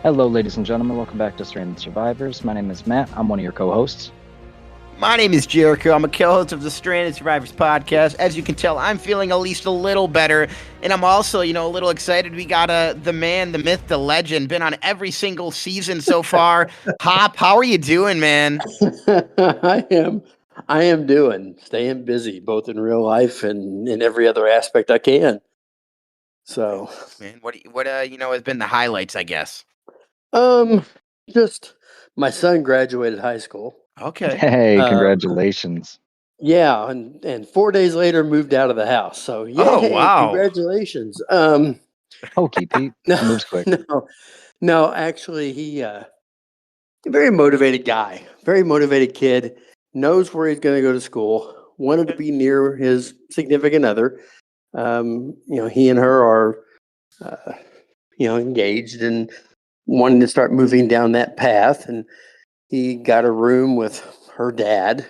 Hello, ladies and gentlemen. Welcome back to Stranded Survivors. My name is Matt. I'm one of your co-hosts. My name is Jericho. I'm a co-host of the Stranded Survivors podcast. As you can tell, I'm feeling at least a little better, and I'm also, a little excited. We got the man, the myth, the legend, been on every single season so far. Hopp, how are you doing, man? I am staying busy, both in real life and in every other aspect I can. So, Man, what has been the highlights, I guess? just my son graduated high school. Okay. Hey, congratulations. Yeah, and 4 days later moved out of the house. So, Oh, wow. congratulations. Hokey Pete. Moves quick. No, actually, he a very motivated guy, very motivated kid, knows where he's going to go to school, wanted to be near his significant other. He and her are, engaged and wanting to start moving down that path. And he got a room with her dad,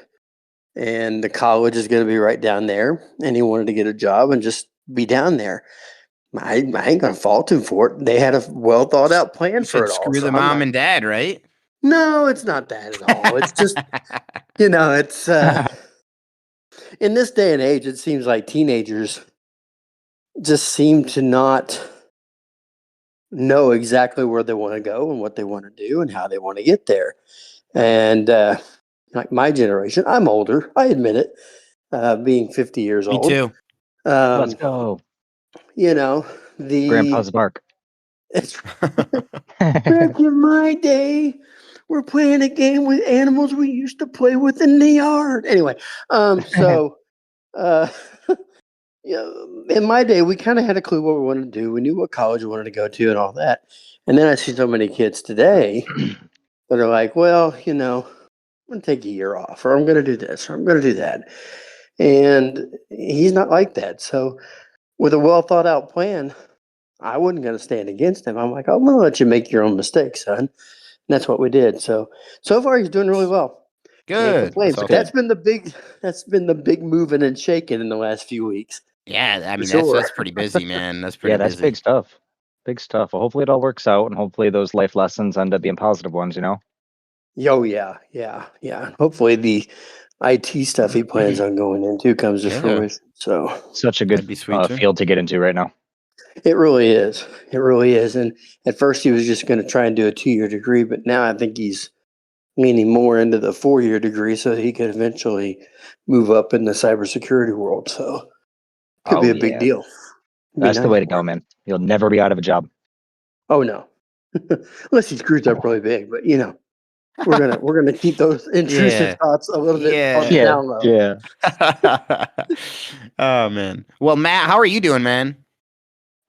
and the college is going to be right down there. And he wanted to get a job and just be down there. I ain't going to fault him for it. They had a well thought out plan for it all. Screw the mom and dad, right? No, it's not that at all. It's just, it's in this day and age, it seems like teenagers just seem to not know exactly where they want to go and what they want to do and how they want to get there. And like my generation, I'm older, I admit it, being 50 years old. Me too. Let's go. The Grandpa's bark. Back in my day, we're playing a game with animals we used to play with in the yard. Anyway, in my day, we kind of had a clue what we wanted to do. We knew what college we wanted to go to and all that. And then I see so many kids today that are like, well, I'm going to take a year off, or I'm going to do this, or I'm going to do that. And he's not like that. So with a well thought out plan, I wasn't going to stand against him. I'm like, I'm going to let you make your own mistakes, son. And that's what we did. So far he's doing really well. Good. But that's been the big moving and shaking in the last few weeks. Yeah, I mean that's pretty busy, man. That's pretty that's busy. big stuff. Big stuff. Well, hopefully it all works out, and hopefully those life lessons end up being positive ones. Oh yeah. Hopefully the IT stuff he plans on going into comes to fruition. So such a good field to get into right now. It really is. And at first he was just going to try and do a 2-year degree, but now I think he's leaning more into the 4-year degree so that he could eventually move up in the cybersecurity world. So could be a big deal. That's the way to go, man. You'll never be out of a job. Oh no. Unless he screws up really big, but we're gonna keep those intrusive thoughts a little bit on the down low. Yeah. Oh man. Well, Matt, how are you doing, man?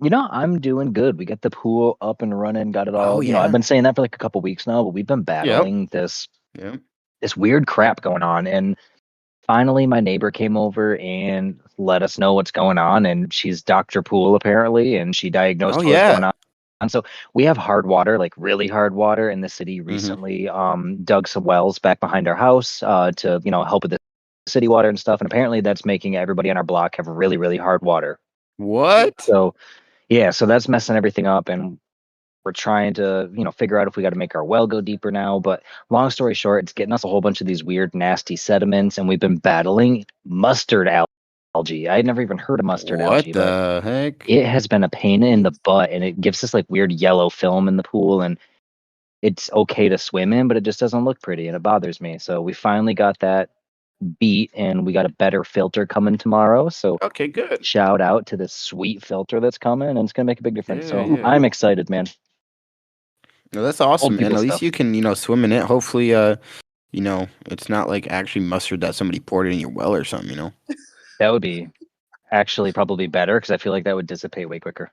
I'm doing good. We got the pool up and running, got it all. I've been saying that for like a couple weeks now, but we've been battling this weird crap going on. And finally my neighbor came over and let us know what's going on. And she's Dr. Pool apparently, and she diagnosed what's going on. And so we have hard water, like really hard water in the city recently. Dug some wells back behind our house to, help with the city water and stuff. And apparently that's making everybody on our block have really, really hard water. What? So that's messing everything up, and we're trying to, figure out if we got to make our well go deeper now. But long story short, it's getting us a whole bunch of these weird, nasty sediments, and we've been battling mustard algae. I had never even heard of mustard algae. What the heck? It has been a pain in the butt, and it gives us like weird yellow film in the pool, and it's okay to swim in, but it just doesn't look pretty, and it bothers me. So we finally got that beat, and we got a better filter coming tomorrow. So okay, good. Shout out to this sweet filter that's coming, and it's gonna make a big difference. I'm excited, man. No, that's awesome, man. At least you can, swim in it. Hopefully, it's not like actually mustard that somebody poured in your well or something, That would be actually probably better, because I feel like that would dissipate way quicker.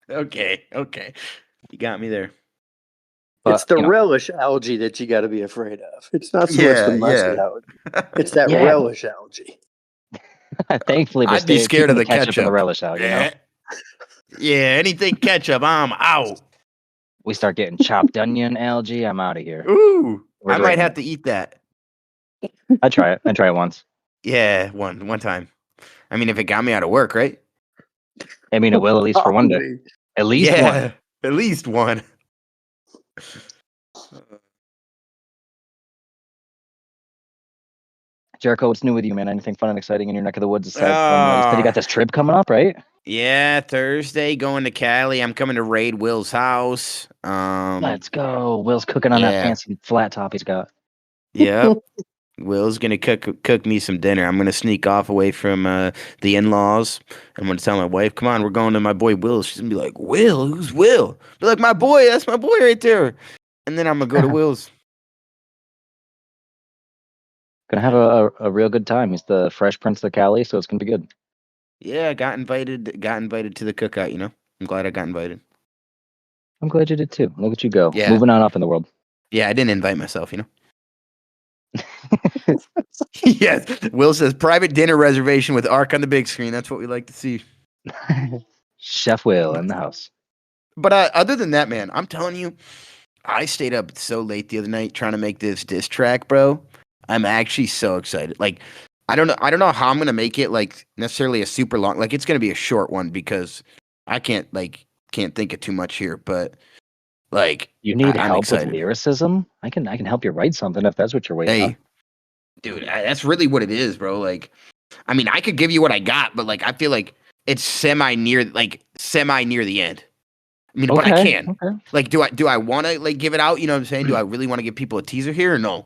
Okay. You got me there. But, it's the relish algae that you got to be afraid of. It's not so much the mustard algae. It's that relish algae. Thankfully, I'd be scared of the ketchup and the relish algae. Yeah, anything ketchup, I'm out. We start getting chopped onion algae, I'm out of here. Ooh, I might have to eat that. I try it once. Yeah, one time. I mean, if it got me out of work, right? I mean, it will at least for one day. At least one. At least one. Jericho, what's new with you, man? Anything fun and exciting in your neck of the woods aside from you said you got this trip coming up, right? Yeah, Thursday going to Cali. I'm coming to raid Will's house. Let's go. Will's cooking on that fancy flat top he's got. Yep. Will's gonna cook me some dinner. I'm gonna sneak off away from the in-laws. I'm gonna tell my wife, "Come on, we're going to my boy Will's." She's gonna be like, "Will? Who's Will?" Be like, "My boy. That's my boy right there." And then I'm gonna go to Will's. Gonna have a real good time. He's the Fresh Prince of Cali, so it's gonna be good. Yeah, I got invited to the cookout. You know, I'm glad I got invited. I'm glad you did too. Look at you go. Yeah. Moving on up in the world. Yeah, I didn't invite myself. You know. Yes, Will says private dinner reservation with Ark on the big screen. That's what we like to see. Chef Will in the house. But other than that, man, I'm telling you, I stayed up so late the other night trying to make this diss track, bro. I'm actually so excited. Like, I don't know how I'm gonna make it like necessarily a super long. Like, it's gonna be a short one because I can't think of too much here. But like, you need help with lyricism. I can help you write something if that's what you're waiting on. Dude, that's really what it is, bro. Like, I mean, I could give you what I got, but like, I feel like it's semi near the end. I mean, but I can. Okay. Like, do I want to like give it out? You know what I'm saying? Do I really want to give people a teaser here or no?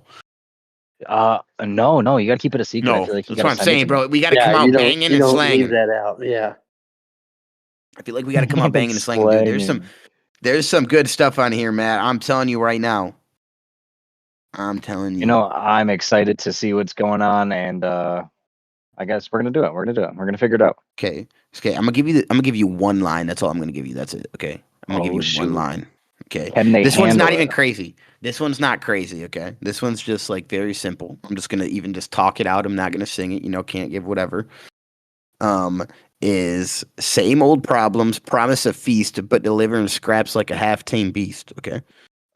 No. You gotta keep it a secret. No, I feel like that's what I'm saying, bro. We gotta come out banging and slanging. Leave that out. Yeah. I feel like we gotta come out banging and slanging, dude. There's some good stuff on here, Matt. I'm telling you right now. I'm telling you. You know, I'm excited to see what's going on, and I guess we're gonna do it. We're gonna figure it out. Okay. I'm gonna give you one line. That's all I'm gonna give you. That's it. Okay. I'm gonna give you one line. Okay. This one's not even crazy. This one's not crazy. Okay. This one's just like very simple. I'm just gonna even just talk it out. I'm not gonna sing it. You know, can't give whatever. Is same old problems, promise a feast, but delivering scraps like a half-tame beast. Okay.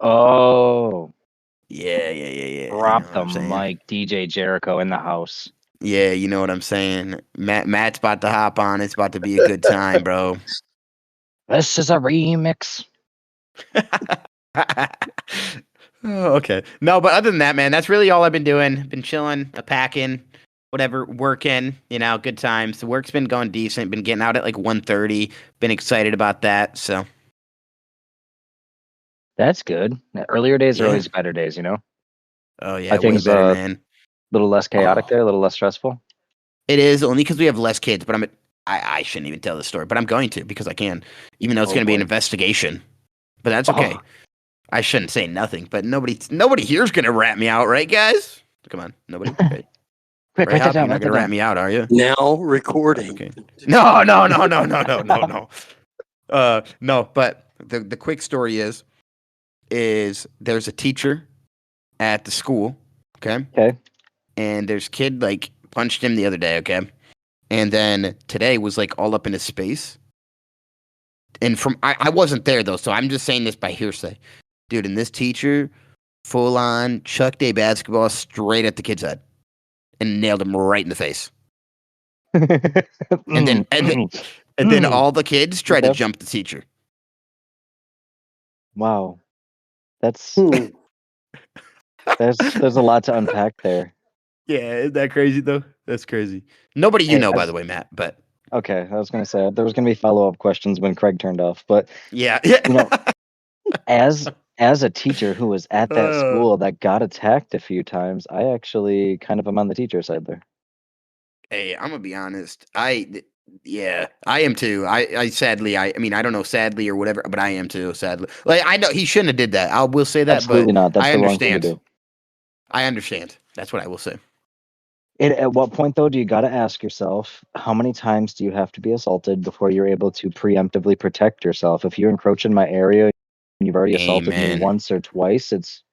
Oh. Yeah. Drop the mic, DJ Jericho in the house. Yeah, you know what I'm saying. Matt's about to hop on. It's about to be a good time, bro. This is a remix. Oh, okay. No, but other than that, man, that's really all I've been doing. Been chilling, packing, whatever, working. You know, good times. The work's been going decent. Been getting out at like 1:30. Been excited about that. So. That's good. Earlier days are always better days, you know? Oh, yeah. I think it's better, man. A little less chaotic there, a little less stressful. It is, only because we have less kids, but I shouldn't even tell this story, but I'm going to because I can, even though it's going to be an investigation. But that's okay. I shouldn't say nothing, but nobody here is going to rat me out, right, guys? Come on, nobody. Right? Quick, write that down. You're not going to rat me out, are you? Now recording. Okay. No. No, but the quick story is there's a teacher at the school, okay? And there's a kid like punched him the other day, okay? And then today was like all up in his space. And I wasn't there though, so I'm just saying this by hearsay. Dude, and this teacher full on chucked a basketball straight at the kid's head and nailed him right in the face. and then all the kids tried to jump the teacher. Wow. That's there's a lot to unpack there. Yeah, isn't that crazy though? That's crazy. Nobody by the way, Matt, but okay, I was gonna say there was gonna be follow-up questions when Craig turned off, but yeah. You know, as a teacher who was at that school that got attacked a few times, I actually kind of am on the teacher side there. Hey, I'm gonna be honest. I am too. I sadly, I mean, I don't know, sadly or whatever, but I am too, sadly. Like, I know he shouldn't have did that. I will say that, absolutely but not. That's I the understand. Wrong thing to do. I understand. That's what I will say. At what point, though, do you got to ask yourself, how many times do you have to be assaulted before you're able to preemptively protect yourself? If you encroach in my area and you've already assaulted me once or twice, it's,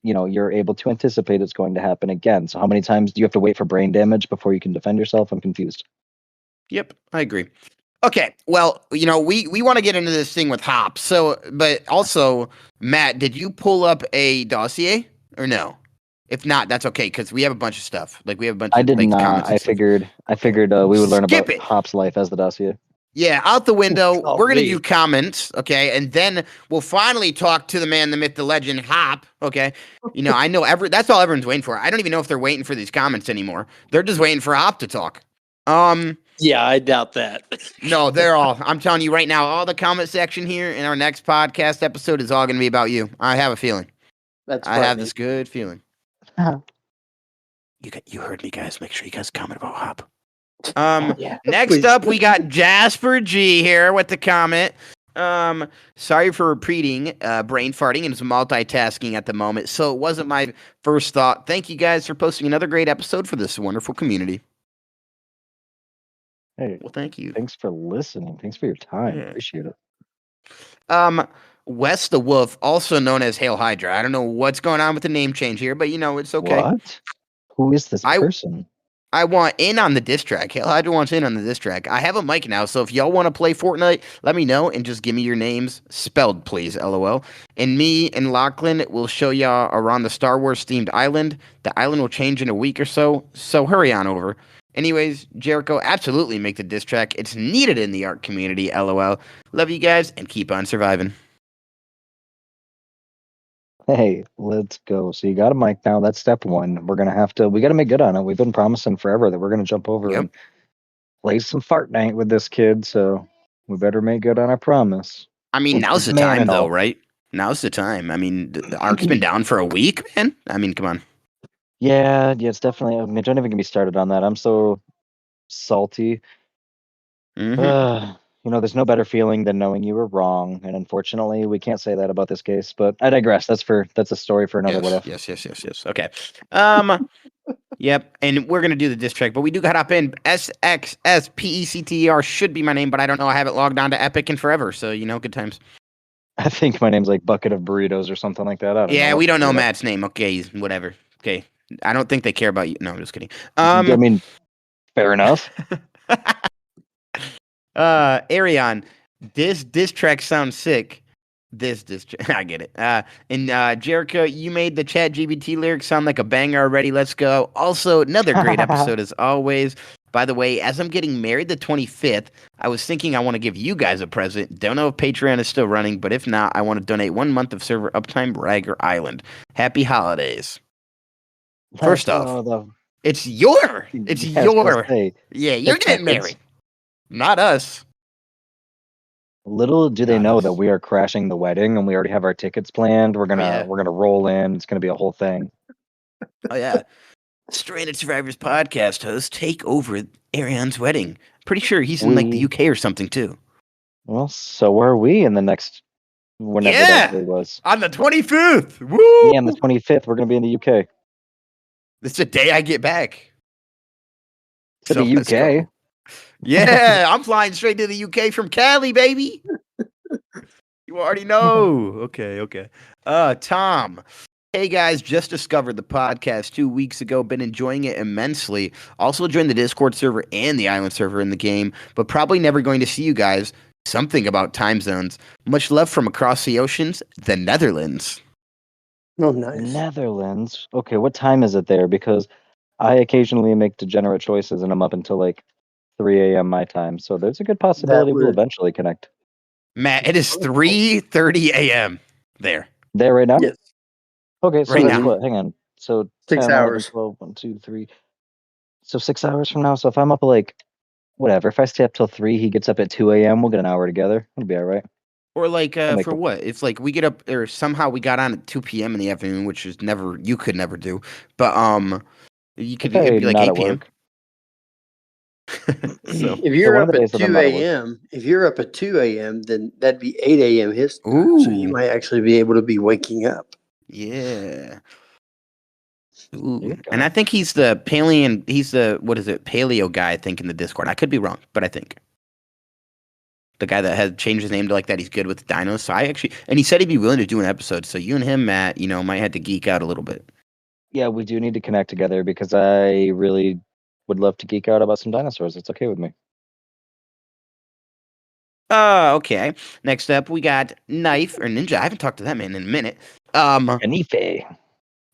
you're able to anticipate it's going to happen again. So how many times do you have to wait for brain damage before you can defend yourself? I'm confused. Yep, I agree. Okay, well, we want to get into this thing with Hopp. So, but also, Matt, did you pull up a dossier or no? If not, that's okay because we have a bunch of stuff. Like we have a bunch. I did like, not. I figured we would learn about Hopp's life as the dossier. Yeah, out the window. We're going to do comments, okay? And then we'll finally talk to the man, the myth, the legend, Hopp, okay? I know that's all everyone's waiting for. I don't even know if they're waiting for these comments anymore. They're just waiting for Hopp to talk. Yeah, I doubt that. No, they're all. I'm telling you right now, all the comment section here in our next podcast episode is all going to be about you. I have a feeling. I have this good feeling. You heard me, guys. Make sure you guys comment about Hopp. Next up, we got Jasper G here with the comment. Sorry for repeating, brain farting and multitasking at the moment. So it wasn't my first thought. Thank you guys for posting another great episode for this wonderful community. Hey, well, thank you. Thanks for listening. Thanks for your time. Yeah. Appreciate it. Wes the Wolf, also known as Hail Hydra. I don't know what's going on with the name change here, but it's okay. What? Who is this person? I want in on the diss track. Hail Hydra wants in on the diss track. I have a mic now, so if y'all want to play Fortnite, let me know and just give me your names spelled, please. LOL. And me and Lachlan will show y'all around the Star Wars themed island. The island will change in a week or so hurry on over. Anyways, Jericho, absolutely make the diss track. It's needed in the art community. LOL. Love you guys and keep on surviving. Hey, let's go. So you got a mic now. That's step one. We got to make good on it. We've been promising forever that we're going to jump over and play some Fortnite with this kid. So we better make good on our promise. I mean, now's the time, though, right? Now's the time. I mean, the arc's been down for a week, man. I mean, come on. Yeah, it's definitely. I mean, don't even get me started on that. I'm so salty. Mm-hmm. There's no better feeling than knowing you were wrong, and unfortunately, we can't say that about this case. But I digress. That's a story for another what if. Yes. Okay. Yep. And we're gonna do the diss track, but we do got to hop in. SXSPECTER should be my name, but I don't know. I haven't logged on to Epic in forever, so good times. I think my name's like Bucket of Burritos or something like that. I don't know. We don't know Matt's name. Okay, whatever. Okay, I don't think they care about you. No, I'm just kidding. I mean, fair enough. Arion, this diss track sounds sick. I get it. And Jericho, you made the ChatGPT lyrics sound like a banger already. Let's go. Also, another great episode as always. By the way, as I'm getting married the 25th, I was thinking I want to give you guys a present. Don't know if Patreon is still running, but if not, I want to donate 1 month of server uptime Ragger Island. Happy holidays. First off, it's your. Yeah, you're getting married. Not us. Little do they know that we are crashing the wedding and we already have our tickets planned. We're gonna roll in. It's gonna be a whole thing. Oh yeah. Stranded Survivors podcast host take over Arion's wedding. Pretty sure he's in like the UK or something too. Well, so are we in the next whenever that day was. On the 25th. Woo! Yeah, on the 25th, we're gonna be in the UK. This is the day I get back. To the UK. Yeah, I'm flying straight to the UK from Cali, baby. You already know. Okay. Tom. Hey guys, just discovered the podcast 2 weeks ago. Been enjoying it immensely. Also joined the Discord server and the island server in the game, but probably never going to see you guys. Something about time zones. Much love from across the oceans, the Netherlands. Oh, nice. Netherlands. Okay, what time is it there? Because I occasionally make degenerate choices and I'm up until like 3 a.m. my time. So there's a good possibility we'll eventually connect. Matt, it is 3:30 a.m. there. There right now? Yes. Okay, so that's what? Hang on. So 6 10, hours. 11, 12, 1, 2, 3. So 6 hours from now. So if I'm up like, whatever, if I stay up till 3, he gets up at 2 a.m., we'll get an hour together. It'll be all right. Or like for what? If like we get up or somehow we got on at 2 p.m. in the afternoon, which is you could never do. But you could it'd be like 8 p.m. So if you're up at 2 a.m., then that'd be 8 a.m. his time. So you might actually be able to be waking up. Yeah. Ooh. And I think he's the paleo guy, I think, in the Discord. I could be wrong, but I think. The guy that had changed his name to like that, he's good with dinos. So and he said he'd be willing to do an episode. So you and him, Matt, might have to geek out a little bit. Yeah, we do need to connect together because I really would love to geek out about some dinosaurs. It's okay with me. Okay. Next up, we got Knife or Ninja. I haven't talked to that man in a minute. Anife.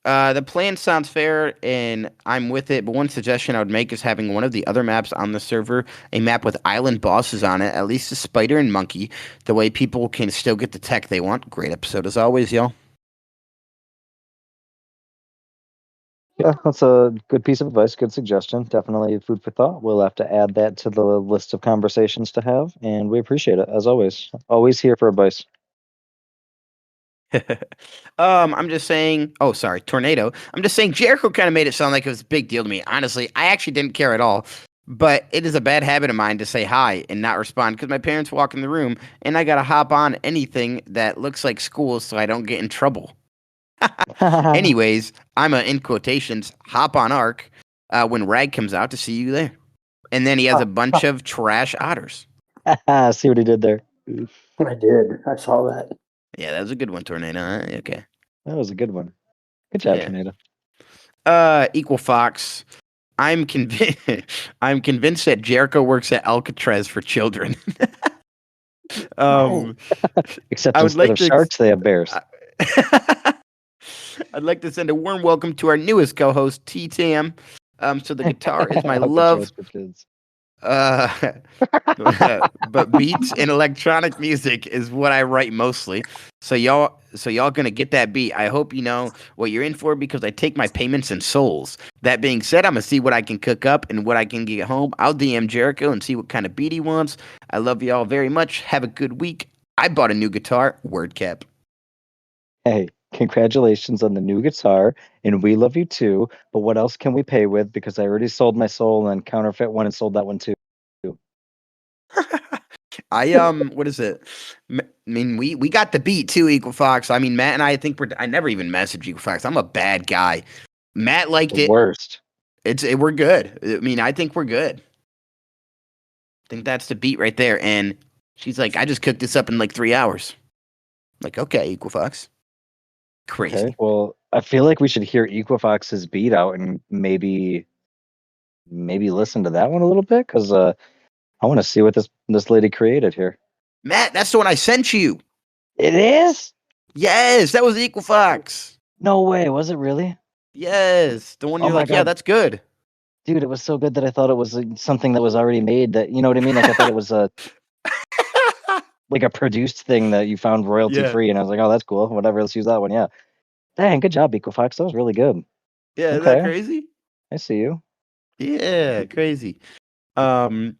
The plan sounds fair, and I'm with it. But one suggestion I would make is having one of the other maps on the server, a map with island bosses on it, at least a spider and monkey. The way people can still get the tech they want. Great episode as always, y'all. Yeah, that's a good piece of advice. Good suggestion. Definitely food for thought. We'll have to add that to the list of conversations to have, and we appreciate it as always. Always here for advice. I'm just saying. Oh, sorry, tornado. I'm just saying. Jericho kind of made it sound like it was a big deal to me. Honestly, I actually didn't care at all. But it is a bad habit of mine to say hi and not respond because my parents walk in the room and I gotta hop on anything that looks like school so I don't get in trouble. Anyways, I'm a in quotations hop on arc when Rag comes out to see you there, and then he has a bunch of trash otters. See what he did there. I did. I saw that. Yeah, that was a good one, Tornado. Okay. That was a good one. Good job, Tornado. Equal Fox. I'm convinced. I'm convinced that Jericho works at Alcatraz for children. Except instead of sharks, they have bears. I'd like to send a warm welcome to our newest co-host, T-Tam. So the guitar is my love. For kids. But beats and electronic music is what I write mostly. So y'all gonna get that beat. I hope you know what you're in for because I take my payments in souls. That being said, I'm gonna see what I can cook up and what I can get home. I'll DM Jericho and see what kind of beat he wants. I love y'all very much. Have a good week. I bought a new guitar. Word cap. Hey, congratulations on the new guitar, and we love you too. But what else can we pay with? Because I already sold my soul and counterfeit one and sold that one too. What is it? I mean, we got the beat too, Equal Fox. I mean, Matt and I think I never even messaged Equal Fox. I'm a bad guy. Matt liked it. Worst. We're good. I mean, I think we're good. I think that's the beat right there. And she's like, I just cooked this up in like 3 hours. I'm like, okay, Equal Fox. Crazy. Okay, well, I feel like we should hear Equifox's beat out and maybe listen to that one a little bit because I want to see what this lady created here. Matt, that's the one I sent you. It is? Yes, that was Equifox. No way, was it really? Yes, the one you're like, yeah, that's good. Dude, it was so good that I thought it was something that was already made. That you know what I mean? Like I thought it was like a produced thing that you found royalty free, and I was like, oh, that's cool. Whatever, let's use that one. Yeah. Dang, good job, Equifox. That was really good. Yeah, okay. Isn't that crazy? I see you. Yeah, crazy. I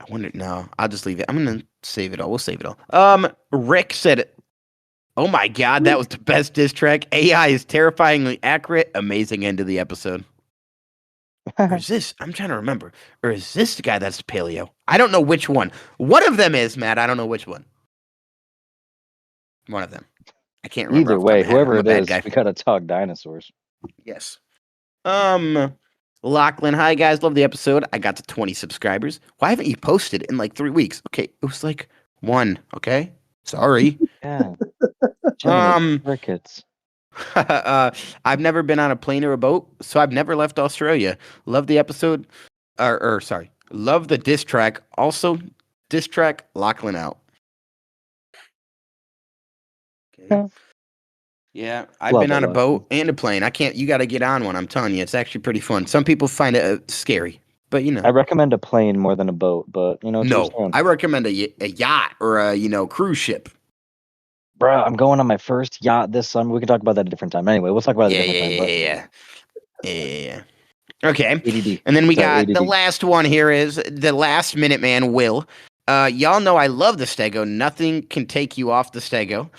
wonder. No, I'll just leave it. I'm gonna save it all. We'll save it all. Rick said, "Oh my god, that was the best diss track. AI is terrifyingly accurate. Amazing end of the episode." Or is this? I'm trying to remember. Or is this the guy that's paleo? I don't know which one. One of them is, Matt. I don't know which one. One of them. I can't remember. Either way, whoever it is, we gotta talk dinosaurs. Yes. Lachlan, hi guys, love the episode. I got to 20 subscribers. Why haven't you posted in like 3 weeks? Okay, it was like 1. Okay, sorry. Yeah. Crickets. I've never been on a plane or a boat, so I've never left Australia. Love the episode, sorry, love the diss track. Also, diss track Lachlan out. Okay. Yeah, I've been on a boat and a plane. You got to get on one. I'm telling you, it's actually pretty fun. Some people find it scary, but you know. I recommend a plane more than a boat, but you know. No, I recommend a yacht or a cruise ship. Bro, I'm going on my first yacht this summer. We can talk about that at a different time. Anyway, we'll talk about it at a different time. Yeah. Okay. ADD. And then we got ADD. The last one here is the last minute man, Will. Y'all know I love the Stego. Nothing can take you off the Stego.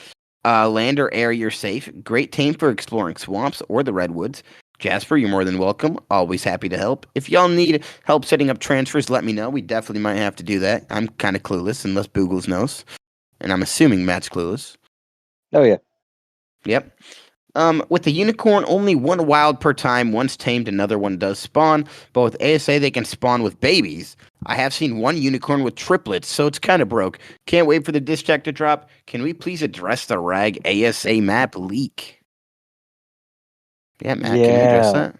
Land or air, you're safe. Great tame for exploring swamps or the redwoods. Jasper, you're more than welcome. Always happy to help. If y'all need help setting up transfers, let me know. We definitely might have to do that. I'm kind of clueless unless Boogles knows. And I'm assuming Matt's clueless. Oh, yeah. Yep. With the unicorn, only one wild per time. Once tamed, another one does spawn. But with ASA, they can spawn with babies. I have seen one unicorn with triplets, so it's kind of broke. Can't wait for the diss track to drop. Can we please address the Rag ASA map leak? Yeah, Matt, can you address that?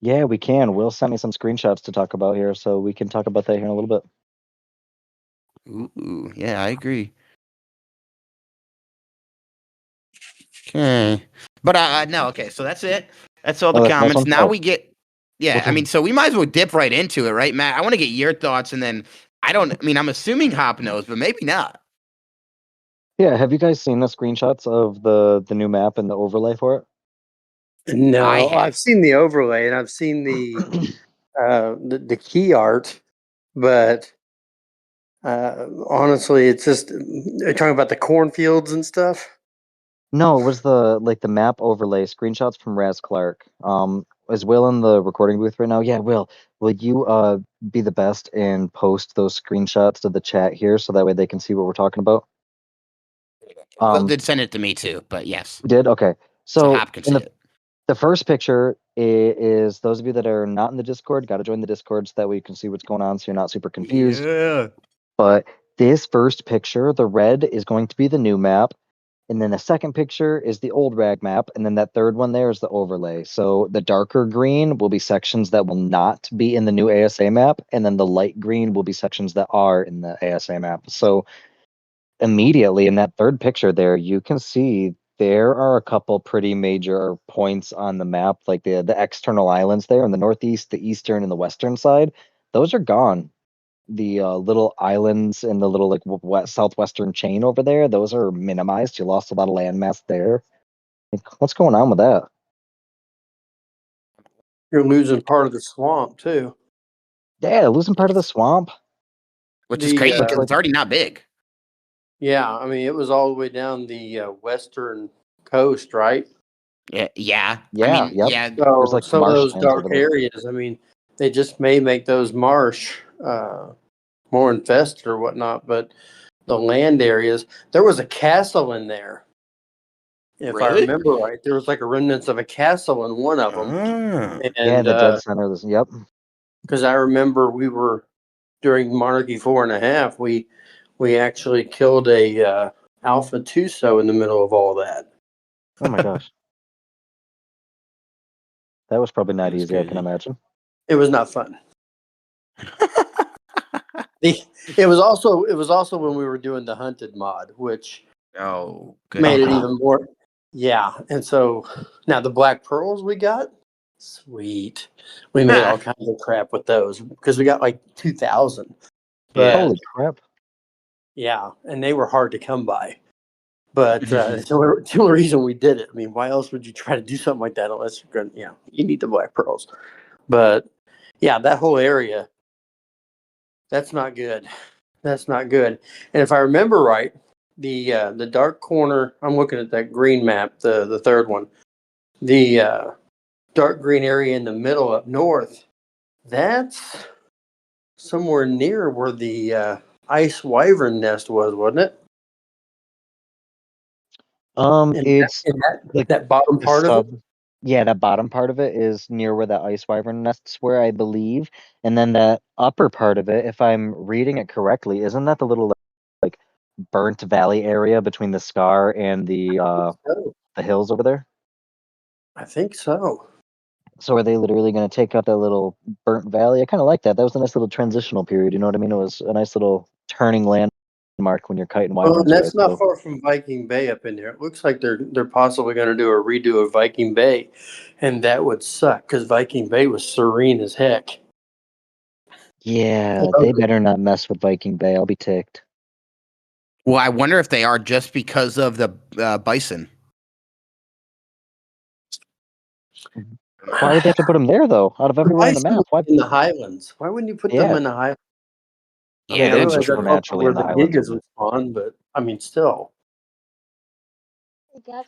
Yeah, we can. Will sent me some screenshots to talk about here, so we can talk about that here in a little bit. Ooh, yeah, I agree. Okay. But no, okay, so that's it. That's all the comments. Now we get I mean, so we might as well dip right into it, right, Matt? I want to get your thoughts, and then I'm assuming Hopp knows, but maybe not. Yeah, have you guys seen the screenshots of the new map and the overlay for it? No, I've seen the overlay and I've seen the key art, but honestly, it's just you're talking about the cornfields and stuff. No, it was the map overlay screenshots from Raz Clark. Is Will in the recording booth right now? Yeah, Will you be the best and post those screenshots to the chat here so that way they can see what we're talking about? Will did send it to me too, but yes. Did? Okay. So Hopp can see it. The first picture is those of you that are not in the Discord, got to join the Discord so that way you can see what's going on so you're not super confused. Yeah. But this first picture, the red is going to be the new map. And then the second picture is the old rag map. And then that third one there is the overlay. So the darker green will be sections that will not be in the new ASA map. And then the light green will be sections that are in the ASA map. So immediately in that third picture there, you can see there are a couple pretty major points on the map, like the external islands there in the northeast, the eastern, and the western side. Those are gone. The little islands and the little like southwestern chain over there, those are minimized. You lost a lot of landmass there. Like, what's going on with that? You're losing part of the swamp too. Yeah, losing part of the swamp, which is crazy because it's already not big. Yeah, I mean it was all the way down the western coast, right? Yeah. Yeah, I mean, yeah. So there's like some of those dark areas. I mean, they just may make those marsh more infested or whatnot, but the land areas. There was a castle in there, if I remember right. There was like a remnants of a castle in one of them. And yeah, the dead center. Yep. Because I remember we were during Monarchy 4.5. We actually killed a Alpha Tuso in the middle of all that. Oh my gosh. That was probably not easy, I can imagine. It was not fun. It was also when we were doing the hunted mod, which made it even more. Yeah, and so now the black pearls we got, sweet. We made all kinds of crap with those because we got like 2,000. Holy crap! Yeah, and they were hard to come by. But it's the only reason we did it. I mean, why else would you try to do something like that unless you're going? You need the black pearls. But yeah, that whole area. That's not good. That's not good. And if I remember right, the dark corner. I'm looking at that green map, the third one. The dark green area in the middle up north. That's somewhere near where the ice wyvern nest was, wasn't it? It's like that bottom part of it. Yeah, that bottom part of it is near where the ice wyvern nests were, I believe. And then that upper part of it, if I'm reading it correctly, isn't that the little like burnt valley area between the Scar and the hills over there? I think so. So are they literally going to take out that little burnt valley? I kind of like that. That was a nice little transitional period. You know what I mean? It was a nice little turning landmark when you're kiting wyverns. Well, that's not far from Viking Bay up in there. It looks like they're possibly going to do a redo of Viking Bay, and that would suck because Viking Bay was serene as heck. Yeah, they better not mess with Viking Bay. I'll be ticked. Well, I wonder if they are just because of the bison. Why would they have to put them there, though? Out of everywhere on the map, why in the Highlands? Why wouldn't you put them in the Highlands? Yeah, they just were naturally in the Highlands. Gigas would spawn, but I mean, still. I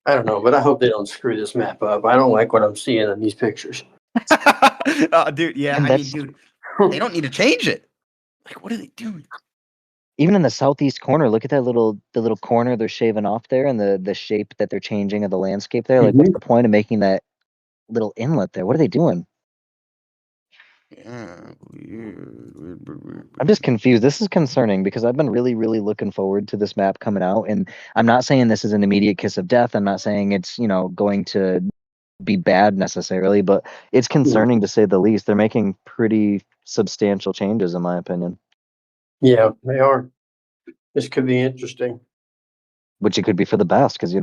don't know, but I hope they don't screw this map up. I don't like what I'm seeing in these pictures. Dude, yeah, I mean, dude, they don't need to change it. Like, what are they doing? Even in the southeast corner, look at that little corner they're shaving off there, and the shape that they're changing of the landscape there. Like, what's the point of making that little inlet there? What are they doing? Yeah, I'm just confused. This is concerning because I've been really, really looking forward to this map coming out, and I'm not saying this is an immediate kiss of death. I'm not saying it's going to be bad necessarily, but it's concerning to say the least. They're making pretty substantial changes, in my opinion. Yeah, they are. This could be interesting. which it could be for the best because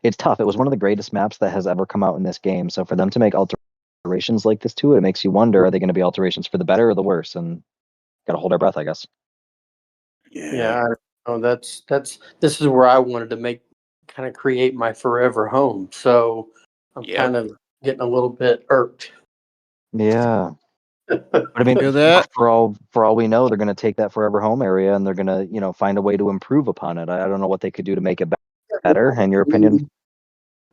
it's tough. It was one of the greatest maps that has ever come out in this game. So for them to make alterations like this to it, it makes you wonder: are they going to be alterations for the better or the worse? And gotta hold our breath, I guess. Yeah, this is where I wanted to kind of create my forever home. So I'm kind of getting a little bit irked. Yeah. But I mean, for all we know, they're going to take that forever home area and they're going to, find a way to improve upon it. I don't know what they could do to make it better. In your opinion,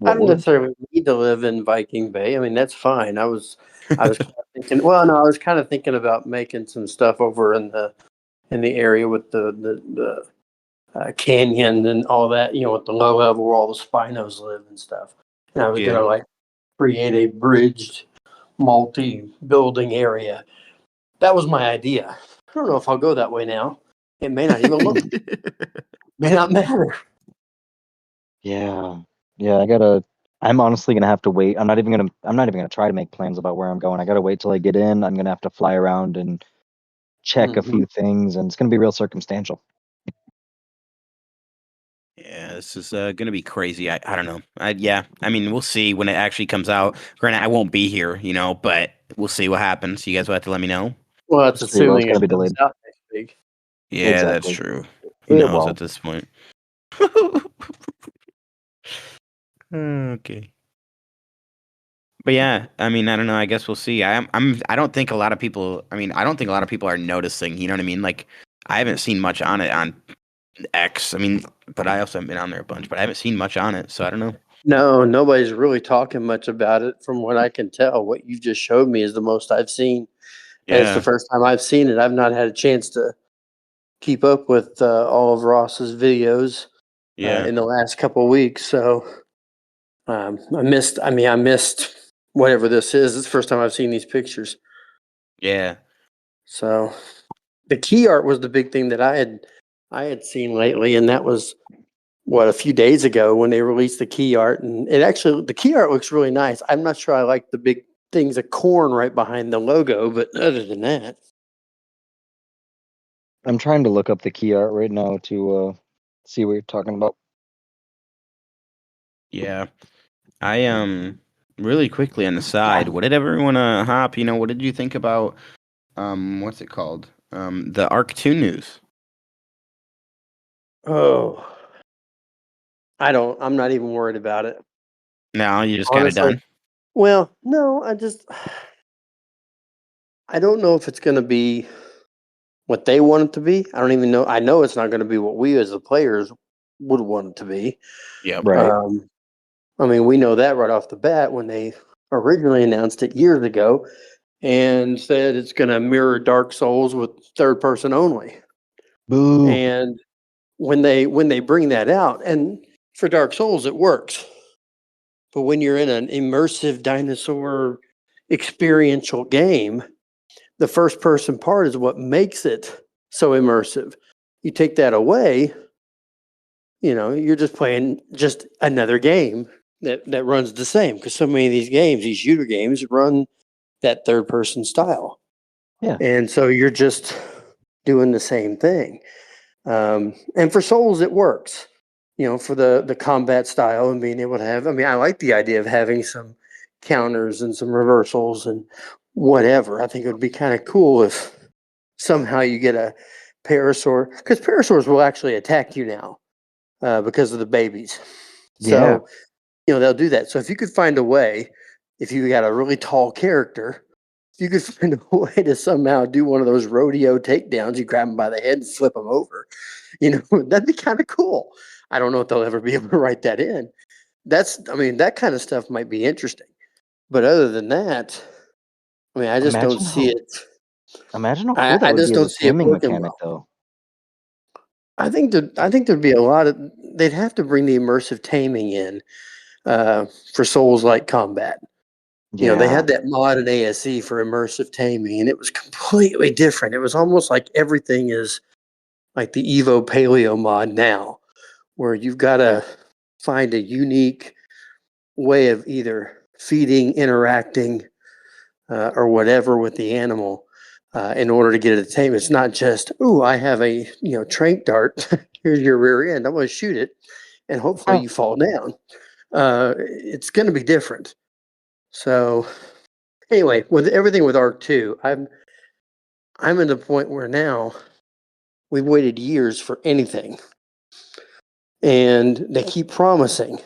I don't necessarily need to live in Viking Bay. I mean, that's fine. I was kind of thinking. Well, no, I was kind of thinking about making some stuff over in the area with the canyon and all that. With the low level where all the Spinos live and stuff. And I was gonna create a bridged, multi-building area. That was my idea. I don't know if I'll go that way now. It may not even look. May not matter. Yeah. I'm honestly gonna have to wait. I'm not even gonna try to make plans about where I'm going. I gotta wait till I get in. I'm gonna have to fly around and check a few things, and it's gonna be real circumstantial. Yeah, this is going to be crazy. I don't know. I mean, we'll see when it actually comes out. Granted, I won't be here, but we'll see what happens. You guys will have to let me know. Well, that's assuming it's going to be delayed. Out next week. Yeah, exactly. That's true. Who knows at this point? Okay. But yeah, I mean, I don't know. I guess we'll see. I don't think a lot of people. I mean, I don't think a lot of people are noticing. You know what I mean? Like, I haven't seen much on it on X. I mean, but I also haven't been on there a bunch. But I haven't seen much on it, so I don't know. No, nobody's really talking much about it. From what I can tell, what you just showed me is the most I've seen. Yeah. And it's the first time I've seen it. I've not had a chance to keep up with all of Ross's videos in the last couple of weeks. So I missed whatever this is. It's the first time I've seen these pictures. Yeah. So the key art was the big thing that I had seen lately, and that was a few days ago when they released the key art, and the key art looks really nice. I'm not sure I like the big things of corn right behind the logo, but other than that, I'm trying to look up the key art right now to see what you're talking about. Yeah, I really quickly on the side. What did everyone Hop? What did you think about what's it called? The Arc 2 news. Oh, I'm not even worried about it. No, you just kind of done. Well, no, I don't know if it's going to be what they want it to be. I don't even know. I know it's not going to be what we as the players would want it to be. Yeah, right. I mean, we know that right off the bat when they originally announced it years ago and said it's going to mirror Dark Souls with third person only. Boo. And when they bring that out, and for Dark Souls it works, but when you're in an immersive dinosaur experiential game, the first person part is what makes it so immersive. You take that away, you're just playing just another game that runs the same, because so many of these games, these shooter games, run that third person style. Yeah. And so you're just doing the same thing. And for Souls, it works, for the combat style and being able to have, I like the idea of having some counters and some reversals and whatever. I think it would be kind of cool if somehow you get a parasaur, because parasaurs will actually attack you now because of the babies. So, they'll do that. So if you could find a way, if you got a really tall character, you could find a way to somehow do one of those rodeo takedowns. You grab them by the head and flip them over. That'd be kind of cool. I don't know if they'll ever be able to write that in. That kind of stuff might be interesting. But other than that, I just don't see it. Imagine how cool that would be as a taming mechanic, though. I think there'd be a lot of. They'd have to bring the immersive taming in for Souls-like combat. Yeah. They had that mod in ASE for immersive taming, and it was completely different. It was almost like everything is like the Evo Paleo mod now, where you've got to find a unique way of either feeding, interacting, or whatever with the animal in order to get it to tame. It's not just, I have a trank dart. Here's your rear end. I'm going to shoot it. and hopefully you fall down. It's going to be different. So anyway, with everything with Arc 2, I'm at the point where now we've waited years for anything, and they keep promising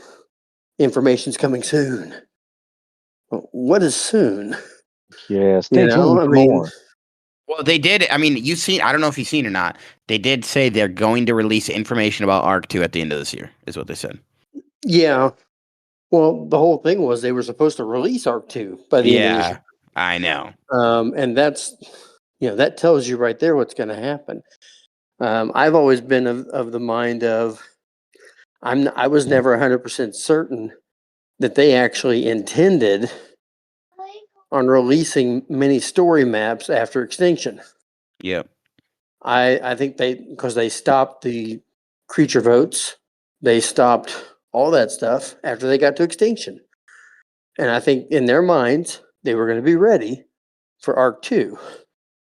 information's coming soon. What is soon? Yeah, stay tuned for more. Well, they did. I mean, you've seen. I don't know if you've seen or not. They did say they're going to release information about Arc 2 at the end of this year. Is what they said. Yeah. Well, the whole thing was they were supposed to release Arc 2 by the end of this year. I know. And that's, that tells you right there what's going to happen. I've always been of the mind of I was never 100% certain that they actually intended on releasing many story maps after Extinction. Yep. I think because they stopped the creature votes, they stopped all that stuff after they got to Extinction. And I think in their minds, they were going to be ready for Arc 2.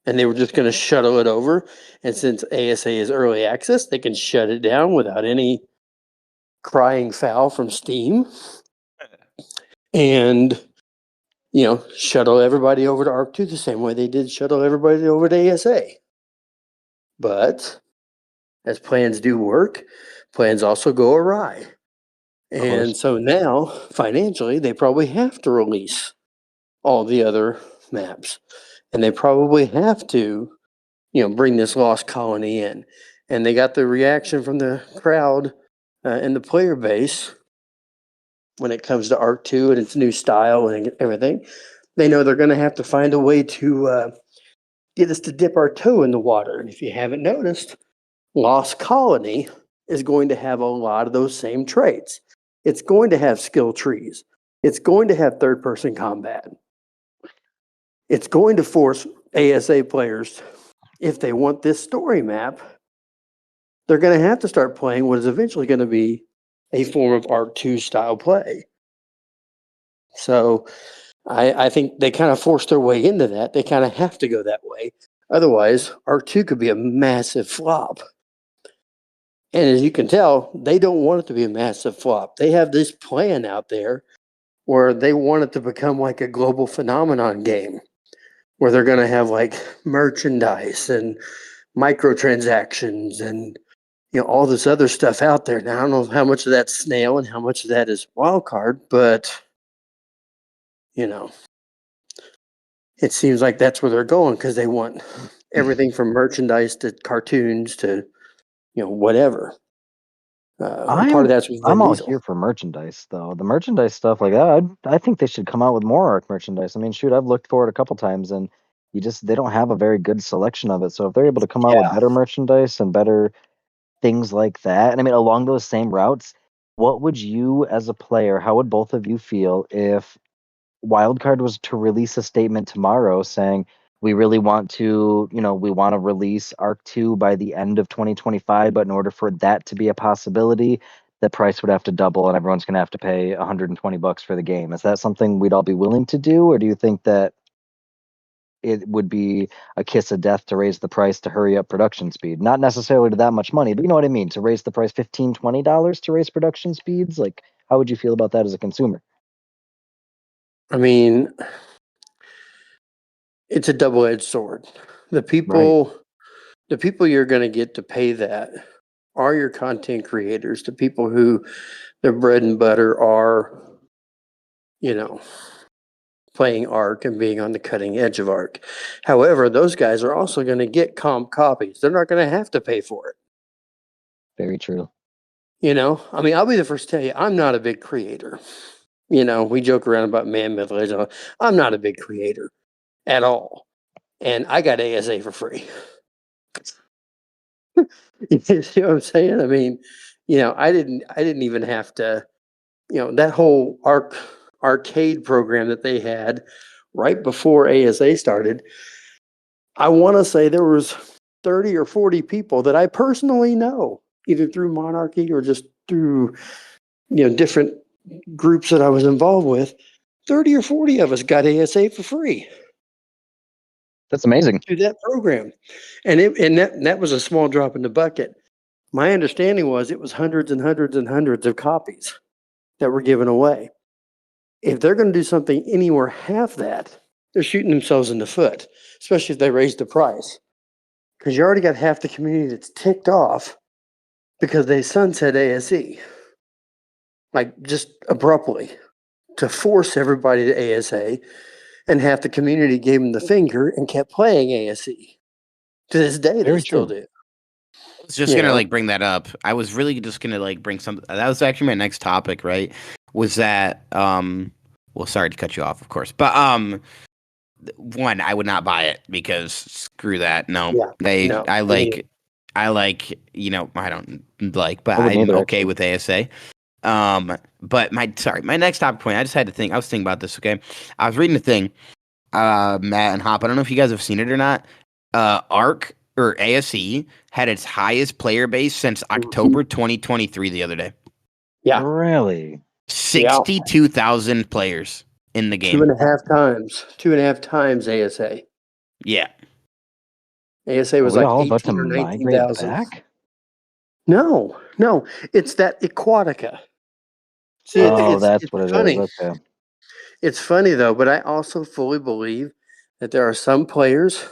And they were just going to shuttle it over. And since ASA is early access, they can shut it down without any crying foul from Steam. And, shuttle everybody over to Arc 2 the same way they did shuttle everybody over to ASA. But as plans do work, plans also go awry. And so now, financially, they probably have to release all the other maps. And they probably have to, bring this Lost Colony in. And they got the reaction from the crowd and the player base when it comes to Arc 2 and its new style and everything. They know they're going to have to find a way to get us to dip our toe in the water. And if you haven't noticed, Lost Colony is going to have a lot of those same traits. It's going to have skill trees. It's going to have third-person combat. It's going to force ASA players, if they want this story map, they're going to have to start playing what is eventually going to be a form of Arc 2 style play. So I think they kind of forced their way into that. They kind of have to go that way. Otherwise, Arc 2 could be a massive flop. And as you can tell, they don't want it to be a massive flop. They have this plan out there where they want it to become like a global phenomenon game, where they're going to have like merchandise and microtransactions and all this other stuff out there. Now I don't know how much of that's snail and how much of that is wild card, but it seems like that's where they're going because they want everything from merchandise to cartoons to whatever. Part of that's I'm all here for merchandise, though. The merchandise stuff like that, I think they should come out with more Arc merchandise. I mean, shoot, I've looked for it a couple times, and they don't have a very good selection of it. So if they're able to come out with better merchandise and better things like that, and I mean, along those same routes, what would you, as a player, how would both of you feel if Wildcard was to release a statement tomorrow saying, we really want to, we want to release Arc 2 by the end of 2025, but in order for that to be a possibility, the price would have to double and everyone's going to have to pay $120 for the game. Is that something we'd all be willing to do? Or do you think that it would be a kiss of death to raise the price to hurry up production speed? Not necessarily to that much money, but you know what I mean? To raise the price $15, $20 to raise production speeds? Like, how would you feel about that as a consumer? I mean, it's a double-edged sword. The people you're going to get to pay that are your content creators, the people who their bread and butter are, playing Arc and being on the cutting edge of Arc. However, those guys are also going to get comp copies. They're not going to have to pay for it. Very true. I mean, I'll be the first to tell you, I'm not a big creator. We joke around about man-made legend. I'm not a big creator at all. And I got ASA for free. You see what I'm saying? I mean, I didn't even have to, that whole arcade program that they had right before ASA started. I want to say there was 30 or 40 people that I personally know, either through Monarchy or just through, different groups that I was involved with. 30 or 40 of us got ASA for free. That's amazing. Through that program. And that was a small drop in the bucket. My understanding was it was hundreds and hundreds and hundreds of copies that were given away. If they're going to do something anywhere half that, they're shooting themselves in the foot, especially if they raise the price. Because you already got half the community that's ticked off because they sunset ASE. Like, just abruptly, to force everybody to ASA, and half the community gave them the finger and kept playing ASE. To this day, they still do. I was just gonna bring that up. I was really just gonna bring something. That was actually my next topic, right? Was that well, sorry to cut you off, of course, but one, I would not buy it because screw that. No, I like I don't like, but I'm okay with ASA. But my next topic point, I was thinking about this, okay? I was reading a thing, Matt and Hopp, I don't know if you guys have seen it or not. ARC or ASE had its highest player base since October 2023 the other day. Yeah. Really? 62,000 players in the game. 2.5 times ASA. Yeah. ASA was like 18 or 19,000. No. It's that Aquatica. See, that's what it funny. is. Okay. It's funny, though, but I also fully believe that there are some players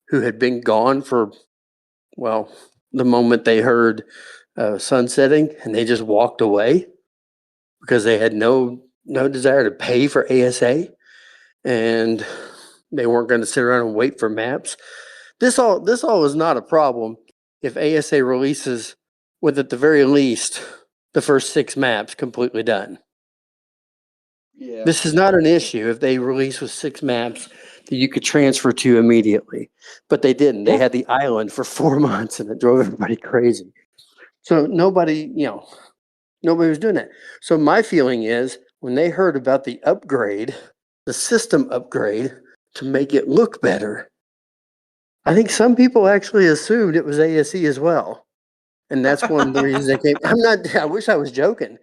who had been gone for, well, the moment they heard sunsetting, and they just walked away because they had no desire to pay for ASA, and they weren't going to sit around and wait for maps. This all is not a problem if ASA releases with, at the very least, the first 6 maps completely done. Yeah. This is not an issue if they release with 6 maps that you could transfer to immediately. But they didn't. They had the island for 4 months, and it drove everybody crazy. So nobody was doing that. So my feeling is when they heard about the upgrade, the system upgrade to make it look better, I think some people actually assumed it was ASE as well. And that's one of the reasons they came. I wish I was joking.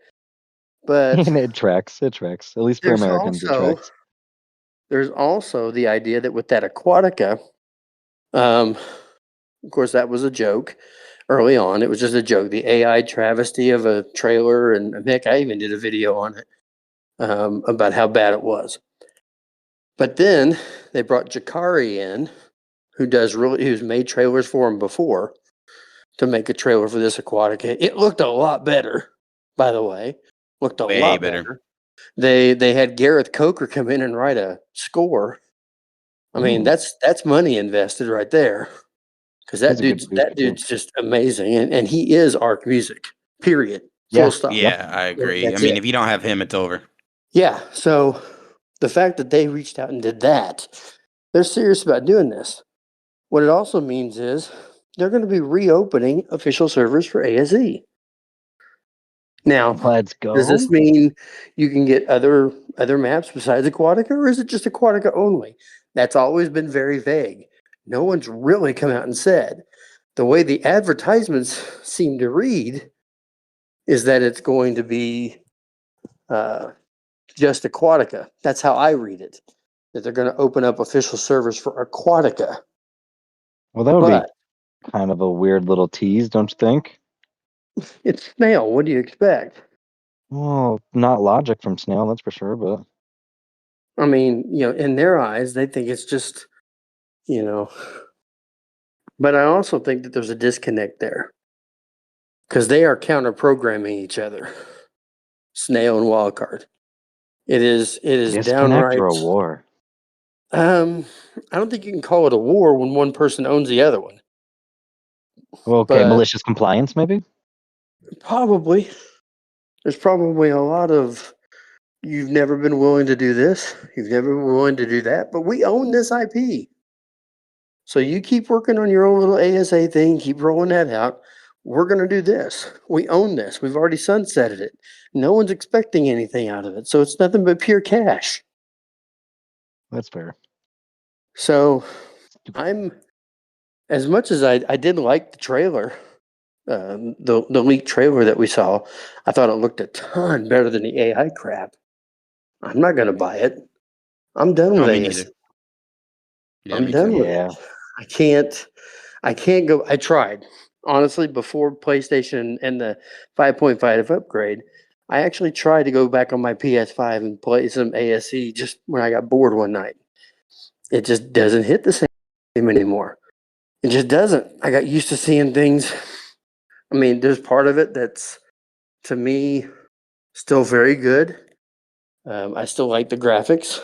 But it tracks. At least for Americans, it tracks. There's also the idea that with that Aquatica, of course, that was a joke early on. It was just a joke. The AI travesty of a trailer, and heck, I even did a video on it about how bad it was. But then they brought Jakari in, who's made trailers for him before, to make a trailer for this Aquatica. It looked a lot better, by the way. Looked a lot better. They had Gareth Coker come in and write a score. I mean, that's money invested right there. Because that dude's just amazing, and he is ARC music. Period. Full stop. Yeah, I agree. If you don't have him, it's over. Yeah. So the fact that they reached out and did that, they're serious about doing this. What it also means is they're going to be reopening official servers for ASE. Now, let's go. Does this mean you can get other maps besides Aquatica, or is it just Aquatica only? That's always been very vague. No one's really come out and said. The way the advertisements seem to read is that it's going to be just Aquatica. That's how I read it. That they're going to open up official servers for Aquatica. Well, that would be kind of a weird little tease, don't you think? It's Snail. What do you expect? Well, not logic from Snail, that's for sure, but I mean, in their eyes, they think it's just, But I also think that there's a disconnect there. Because they are counter-programming each other. Snail and Wildcard. It is downright or a war. I don't think you can call it a war when one person owns the other one. Well, okay, malicious compliance, maybe? Probably. There's probably a lot of, you've never been willing to do this, you've never been willing to do that, but we own this IP. So you keep working on your own little ASA thing, keep rolling that out. We're going to do this. We own this. We've already sunsetted it. No one's expecting anything out of it. So it's nothing but pure cash. That's fair. So as much as I did like the trailer, the leaked trailer that we saw, I thought it looked a ton better than the AI crap. I'm not going to buy it. I'm done with it. I'm done with it. I can't go. I tried. honestly, before PlayStation and the 5.5 upgrade, I actually tried to go back on my PS5 and play some ASE just when I got bored one night. It just doesn't hit the same anymore. It just doesn't. I got used to seeing things. I mean, there's part of it that's, to me, still very good. I still like the graphics.